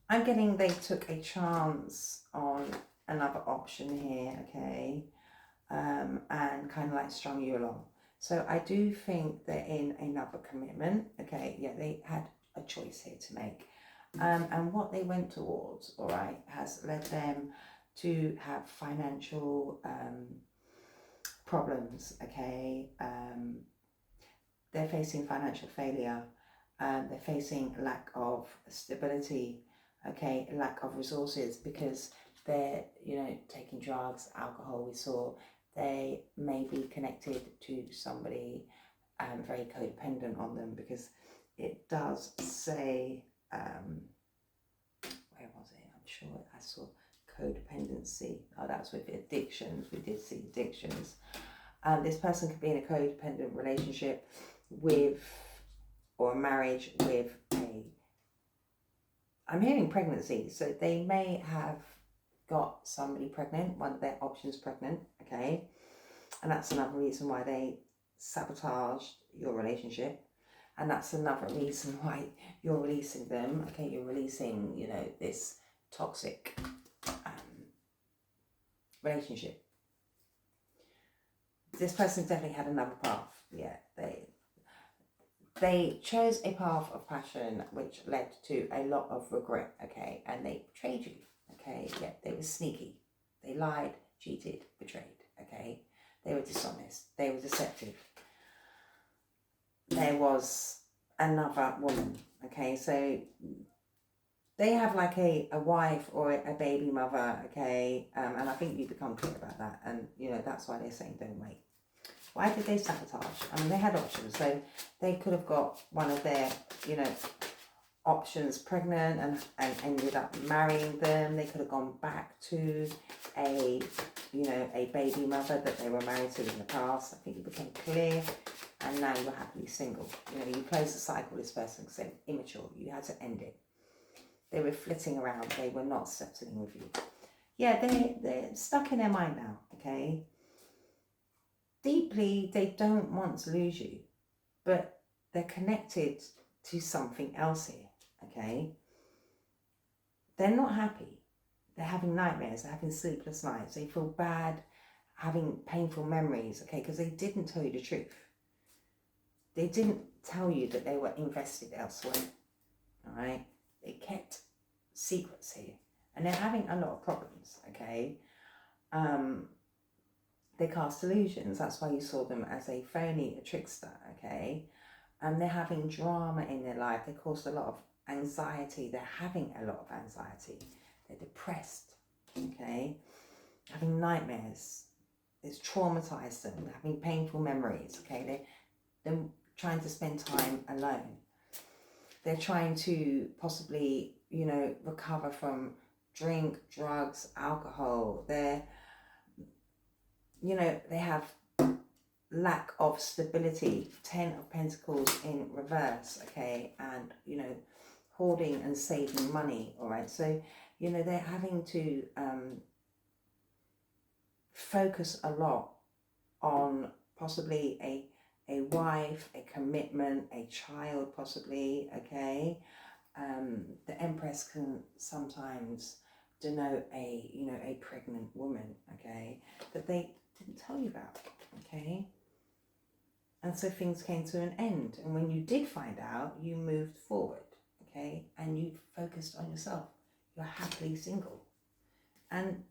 I'm getting they took a chance on another option here, okay, and kind of like strung you along. So I do think they're in another commitment, okay, yeah, they had a choice here to make. And what they went towards, all right, has led them to have financial problems, okay. They're facing financial failure. They're facing lack of stability, okay, lack of resources because they're, you know, taking drugs, alcohol. We saw they may be connected to somebody very codependent on them because it does say, where was it? I'm sure I saw codependency. Oh, that's with addictions. We did see addictions. This person could be in a codependent relationship with, or a marriage with a, I'm hearing pregnancy, so they may have got somebody pregnant, one of their options pregnant, okay, and that's another reason why they sabotaged your relationship, and that's another reason why you're releasing them, okay, you're releasing, you know, this toxic relationship. This person definitely had another path. Yeah, they chose a path of passion which led to a lot of regret, okay, and they betrayed you, okay. Yeah, they were sneaky, they lied, cheated, betrayed, okay. They were dishonest, they were deceptive. There was another woman, okay, so they have like a wife or a baby mother, okay, and I think you become clear about that, and you know that's why they're saying don't wait. Why did they sabotage? I mean, they had options, so they could have got one of their, you know, options pregnant and ended up marrying them. They could have gone back to a, you know, a baby mother that they were married to in the past. I think you became clear, and now you're happily single. You know, you closed the cycle. This person said immature. You had to end it. They were flitting around. They were not settling with you. Yeah, they're stuck in their mind now, okay? Deeply, they don't want to lose you, but they're connected to something else here, okay? They're not happy. They're having nightmares. They're having sleepless nights. They feel bad, having painful memories, okay, because they didn't tell you the truth. They didn't tell you that they were invested elsewhere, all right? They kept secrets here, and they're having a lot of problems, okay? They cast illusions. That's why you saw them as a phony, a trickster, okay? And they're having drama in their life. They caused a lot of anxiety. They're having a lot of anxiety. They're depressed, okay? Having nightmares. It's traumatized them. They're having painful memories, okay? They're trying to spend time alone. They're trying to possibly, you know, recover from drink, drugs, alcohol. They're, you know, they have lack of stability, 10 of Pentacles in reverse, okay, and, you know, hoarding and saving money, all right, so, you know, they're having to focus a lot on possibly a wife, a commitment, a child possibly, okay. The Empress can sometimes denote a, you know, a pregnant woman, okay, that they didn't tell you about, okay. And so things came to an end. And when you did find out, you moved forward, okay? And you focused on yourself. You're happily single. And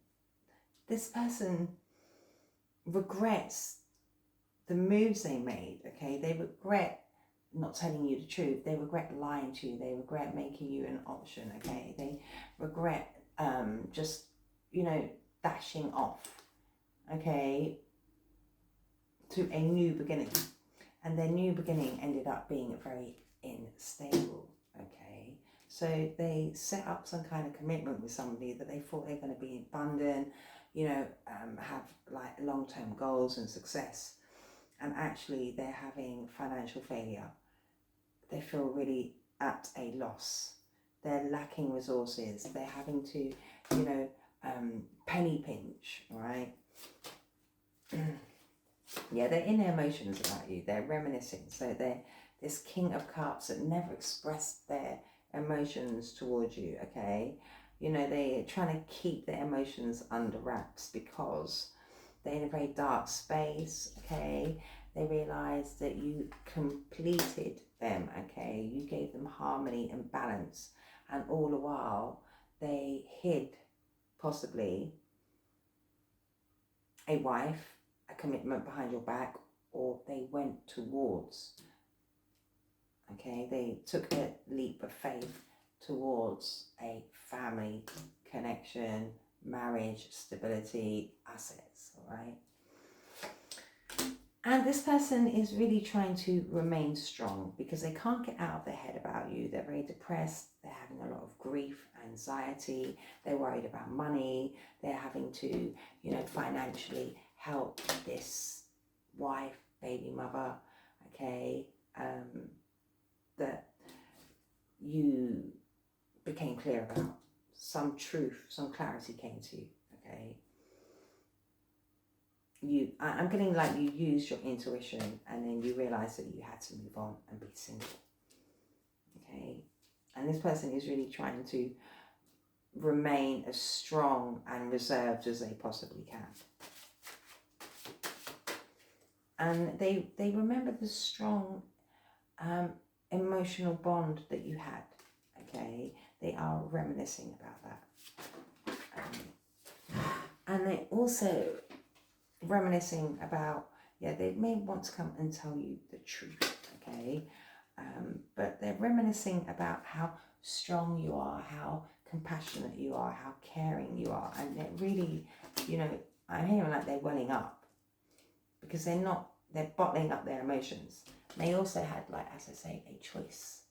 this person regrets the moves they made, okay? They regret not telling you the truth. They regret lying to you. They regret making you an option, okay? They regret just, you know, dashing off, okay, to a new beginning. And their new beginning ended up being very unstable, okay? So they set up some kind of commitment with somebody that they thought they're going to be abundant, you know, have like long-term goals and success. And actually they're having financial failure. They feel really at a loss. They're lacking resources. They're having to, you know, penny pinch, all right? Yeah, they're in their emotions about you. They're reminiscing. So they're this King of Cups that never expressed their emotions towards you, okay? You know, they're trying to keep their emotions under wraps because they're in a very dark space, okay? They realised that you completed them, okay? You gave them harmony and balance. And all the while, they hid, possibly, a wife, a commitment behind your back, or they went towards, okay, they took a leap of faith towards a family connection, marriage, stability, assets, all right? And this person is really trying to remain strong because they can't get out of their head about you. They're very depressed. They're having a lot of grief, anxiety. They're worried about money. They're having to, you know, financially help this wife, baby mother, okay, that you became clear about. Some truth, some clarity came to you, okay. I'm getting like you used your intuition and then you realised that you had to move on and be single, okay. And this person is really trying to remain as strong and reserved as they possibly can. And they remember the strong emotional bond that you had, okay? They are reminiscing about that. And they also reminiscing about, they may want to come and tell you the truth, okay? But they're reminiscing about how strong you are, how compassionate you are, how caring you are. And they're really, I'm hearing like they're welling up, because they're bottling up their emotions. They also had, like, as I say, a choice.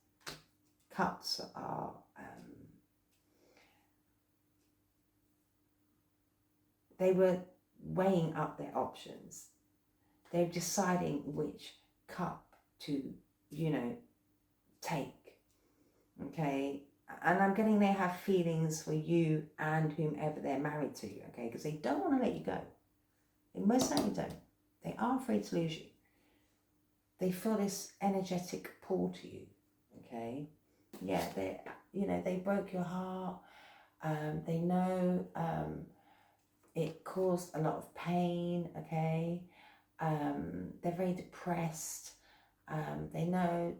Cups are, they were weighing up their options. They're deciding which cup to, take, okay? And I'm getting they have feelings for you and whomever they're married to, okay? Because they don't want to let you go. They most certainly don't. They are afraid to lose you. They feel this energetic pull to you, okay? Yeah, they broke your heart. They know it caused a lot of pain, okay? They're very depressed. They know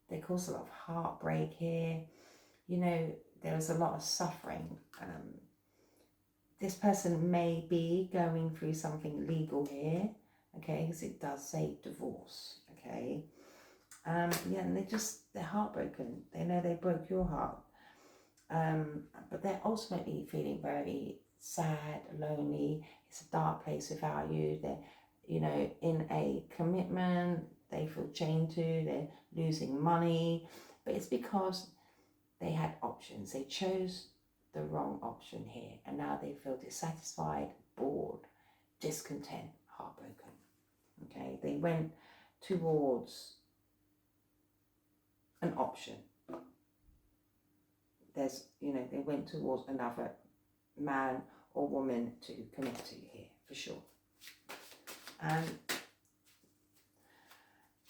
they caused a lot of heartbreak here. There was a lot of suffering. This person may be going through something legal here, okay, because it does say divorce, okay? And they're heartbroken. They know they broke your heart. But they're ultimately feeling very sad, lonely. It's a dark place without you. They're, in a commitment, they feel chained to, they're losing money. But it's because they had options. They chose the wrong option here. And now they feel dissatisfied, bored, discontent, heartbroken. Okay, they went towards an option. They went towards another man or woman to commit to here, for sure. And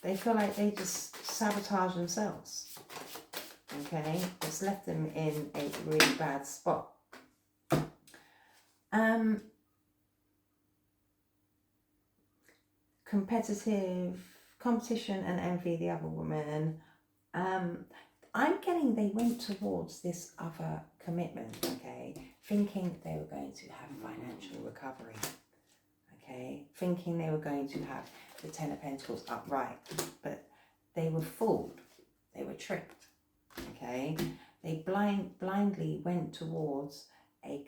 they feel like they just sabotage themselves. Okay, it's left them in a really bad spot. Competition and envy the other woman. I'm getting they went towards this other commitment, okay, thinking they were going to have financial recovery, okay, thinking they were going to have the Ten of Pentacles upright, but they were fooled, they were tricked, okay. They blindly went towards a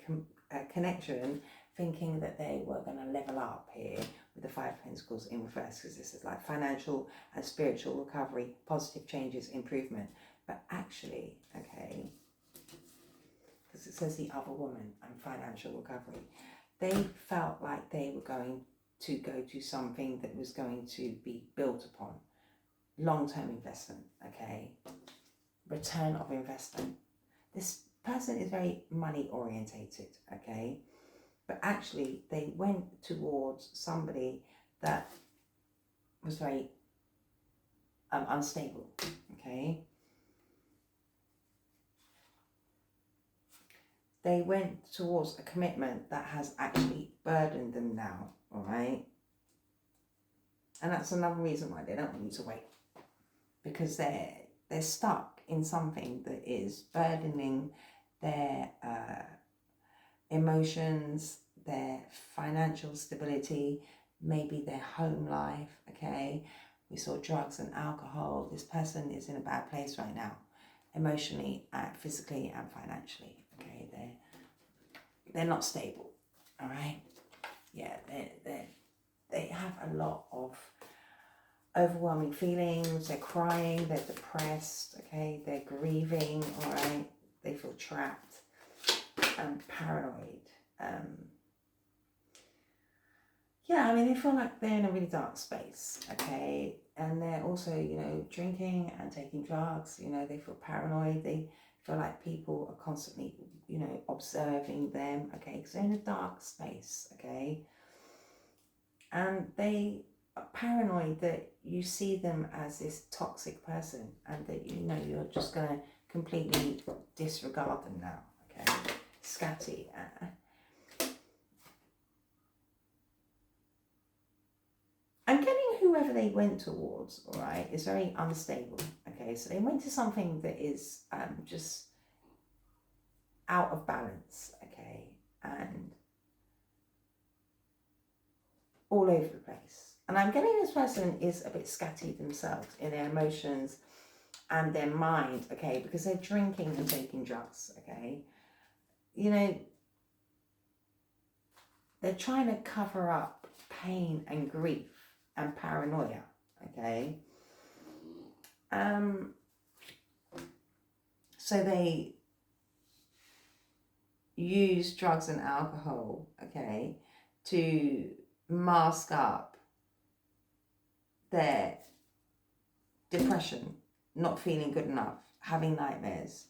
connection, thinking that they were going to level up here with the Five of Pentacles in reverse, because this is like financial and spiritual recovery, positive changes, improvement. But actually, okay, because it says the other woman and financial recovery, they felt like they were going to go to something that was going to be built upon long-term investment, okay, return of investment. This person is very money orientated, okay, but actually they went towards somebody that was very unstable, okay. They went towards a commitment that has actually burdened them now, all right? And that's another reason why they don't want you to wait, because they're stuck in something that is burdening their emotions, their financial stability, maybe their home life, okay? We saw drugs and alcohol. This person is in a bad place right now, emotionally, physically, and financially, okay? They're not stable, all right? Yeah, they have a lot of overwhelming feelings. They're crying, they're depressed, okay? They're grieving, all right? They feel trapped and paranoid. They feel like they're in a really dark space, okay? And they're also, drinking and taking drugs. They feel paranoid. They feel like people are constantly, observing them, okay? Because they're in a dark space, okay? And they are paranoid that you see them as this toxic person, and that you're just going to completely disregard them now, okay? scatty. I'm getting whoever they went towards, all right, is very unstable. Okay, so they went to something that is just out of balance, okay, and all over the place. And I'm getting this person is a bit scatty themselves in their emotions and their mind, okay, because they're drinking and taking drugs, okay. You know, they're trying to cover up pain and grief and paranoia, okay. So they use drugs and alcohol, okay, to mask up their depression, not feeling good enough, having nightmares,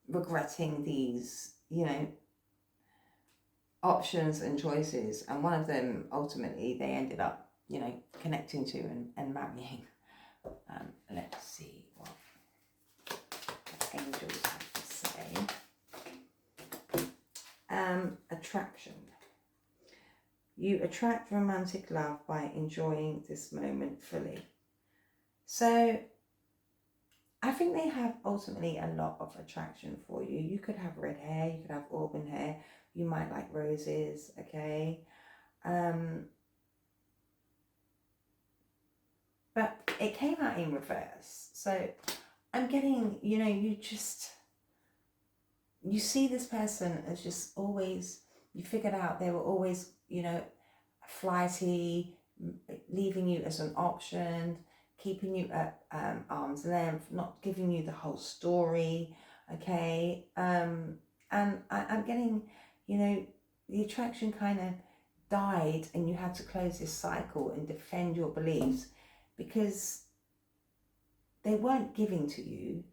regretting these, you know, options and choices. And one of them, ultimately, they ended up, you know, connecting to and marrying. Let's see what the angels have to say. Attraction. You attract romantic love by enjoying this moment fully. So I think they have ultimately a lot of attraction for you. You could have red hair, you could have auburn hair, you might like roses, okay? But it came out in reverse. So I'm getting, you know, you see this person as just always, you figured out they were always, you know, flighty, leaving you as an option, keeping you at arm's length, not giving you the whole story, okay? And I'm getting, you know, the attraction kind of died and you had to close this cycle and defend your beliefs because they weren't giving to you.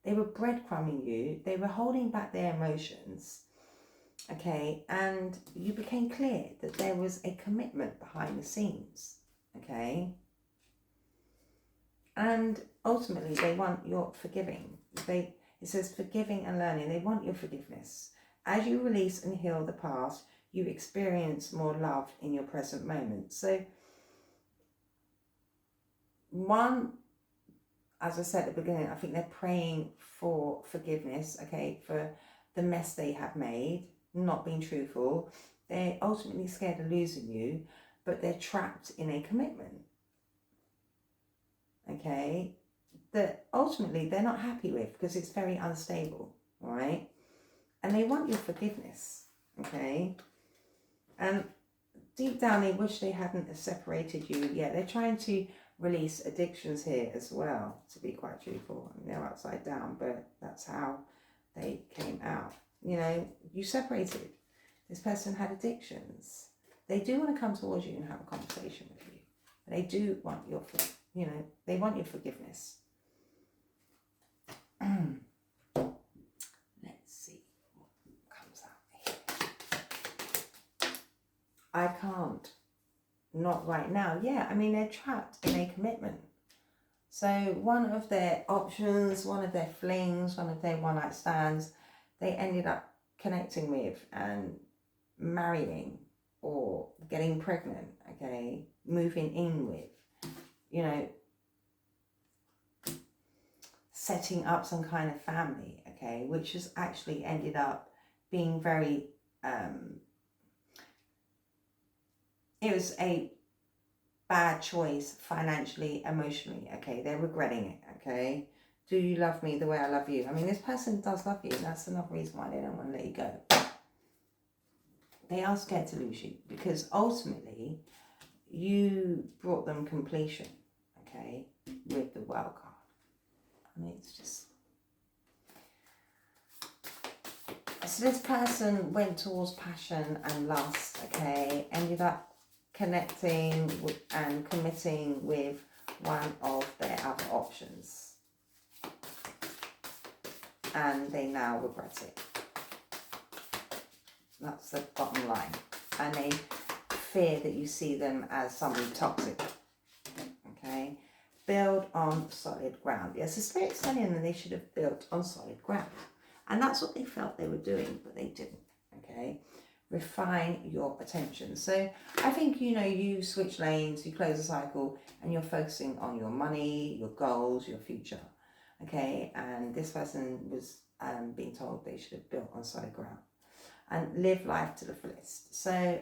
They were breadcrumbing you. They were holding back their emotions, okay? And you became clear that there was a commitment behind the scenes, okay? And ultimately, they want your forgiving. It says forgiving and learning. They want your forgiveness. As you release and heal the past, you experience more love in your present moment. So, one, as I said at the beginning, I think they're praying for forgiveness, okay, for the mess they have made, not being truthful. They're ultimately scared of losing you, but they're trapped in a commitment, okay, that ultimately they're not happy with because it's very unstable, all right? And they want your forgiveness, okay? And deep down, they wish they hadn't separated you yet. They're trying to release addictions here as well, to be quite truthful. I mean, they're upside down, but that's how they came out. You know, you separated. This person had addictions. They do want to come towards you and have a conversation with you. They do want your, you know, they want your forgiveness. Let's see what comes out here. I can't. Not right now. Yeah, I mean, they're trapped in a commitment. So one of their options, one of their flings, one of their one-night stands, they ended up connecting with and marrying or getting pregnant, okay, moving in with, you know, setting up some kind of family, okay, which has actually ended up being very, it was a bad choice financially, emotionally, okay, they're regretting it, okay. Do you love me the way I love you? I mean, this person does love you. That's another reason why they don't want to let you go. They are scared to lose you because ultimately you brought them completion, okay, with the wild card. I mean, it's just... So this person went towards passion and lust, okay, ended up connecting with and committing with one of their other options. And they now regret it. That's the bottom line. And they fear that you see them as somebody toxic. Okay? Build on solid ground. Yes, the Spirit's telling them they should have built on solid ground. And that's what they felt they were doing, but they didn't, okay? Refine your attention. So I think, you switch lanes, you close the cycle, and you're focusing on your money, your goals, your future, okay? And this person was being told they should have built on solid ground and live life to the fullest. So,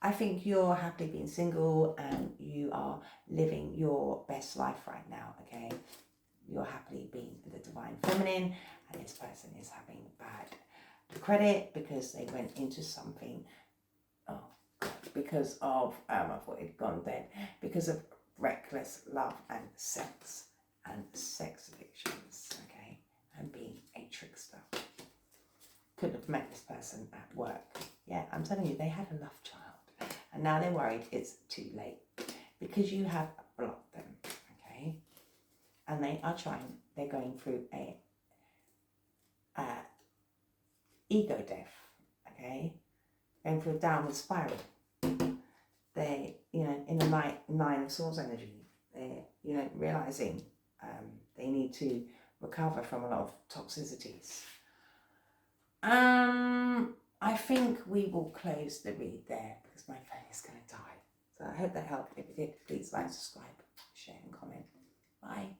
I think you're happily being single and you are living your best life right now, okay? You're happily being the divine feminine, and this person is having bad credit because they went into something, because of, I thought it'd gone dead, because of reckless love and sex addictions, okay? And being a trickster. Could have met this person at work. Yeah, I'm telling you, they had a love child. And now they're worried it's too late because you have blocked them, okay? And they're going through a ego death, okay? Going through a downward spiral. They, in the nine of swords energy, they're, realizing they need to recover from a lot of toxicities. I think we will close the read there because my phone is going to die. So I hope that helped. If it did, please like, subscribe, share and comment. Bye.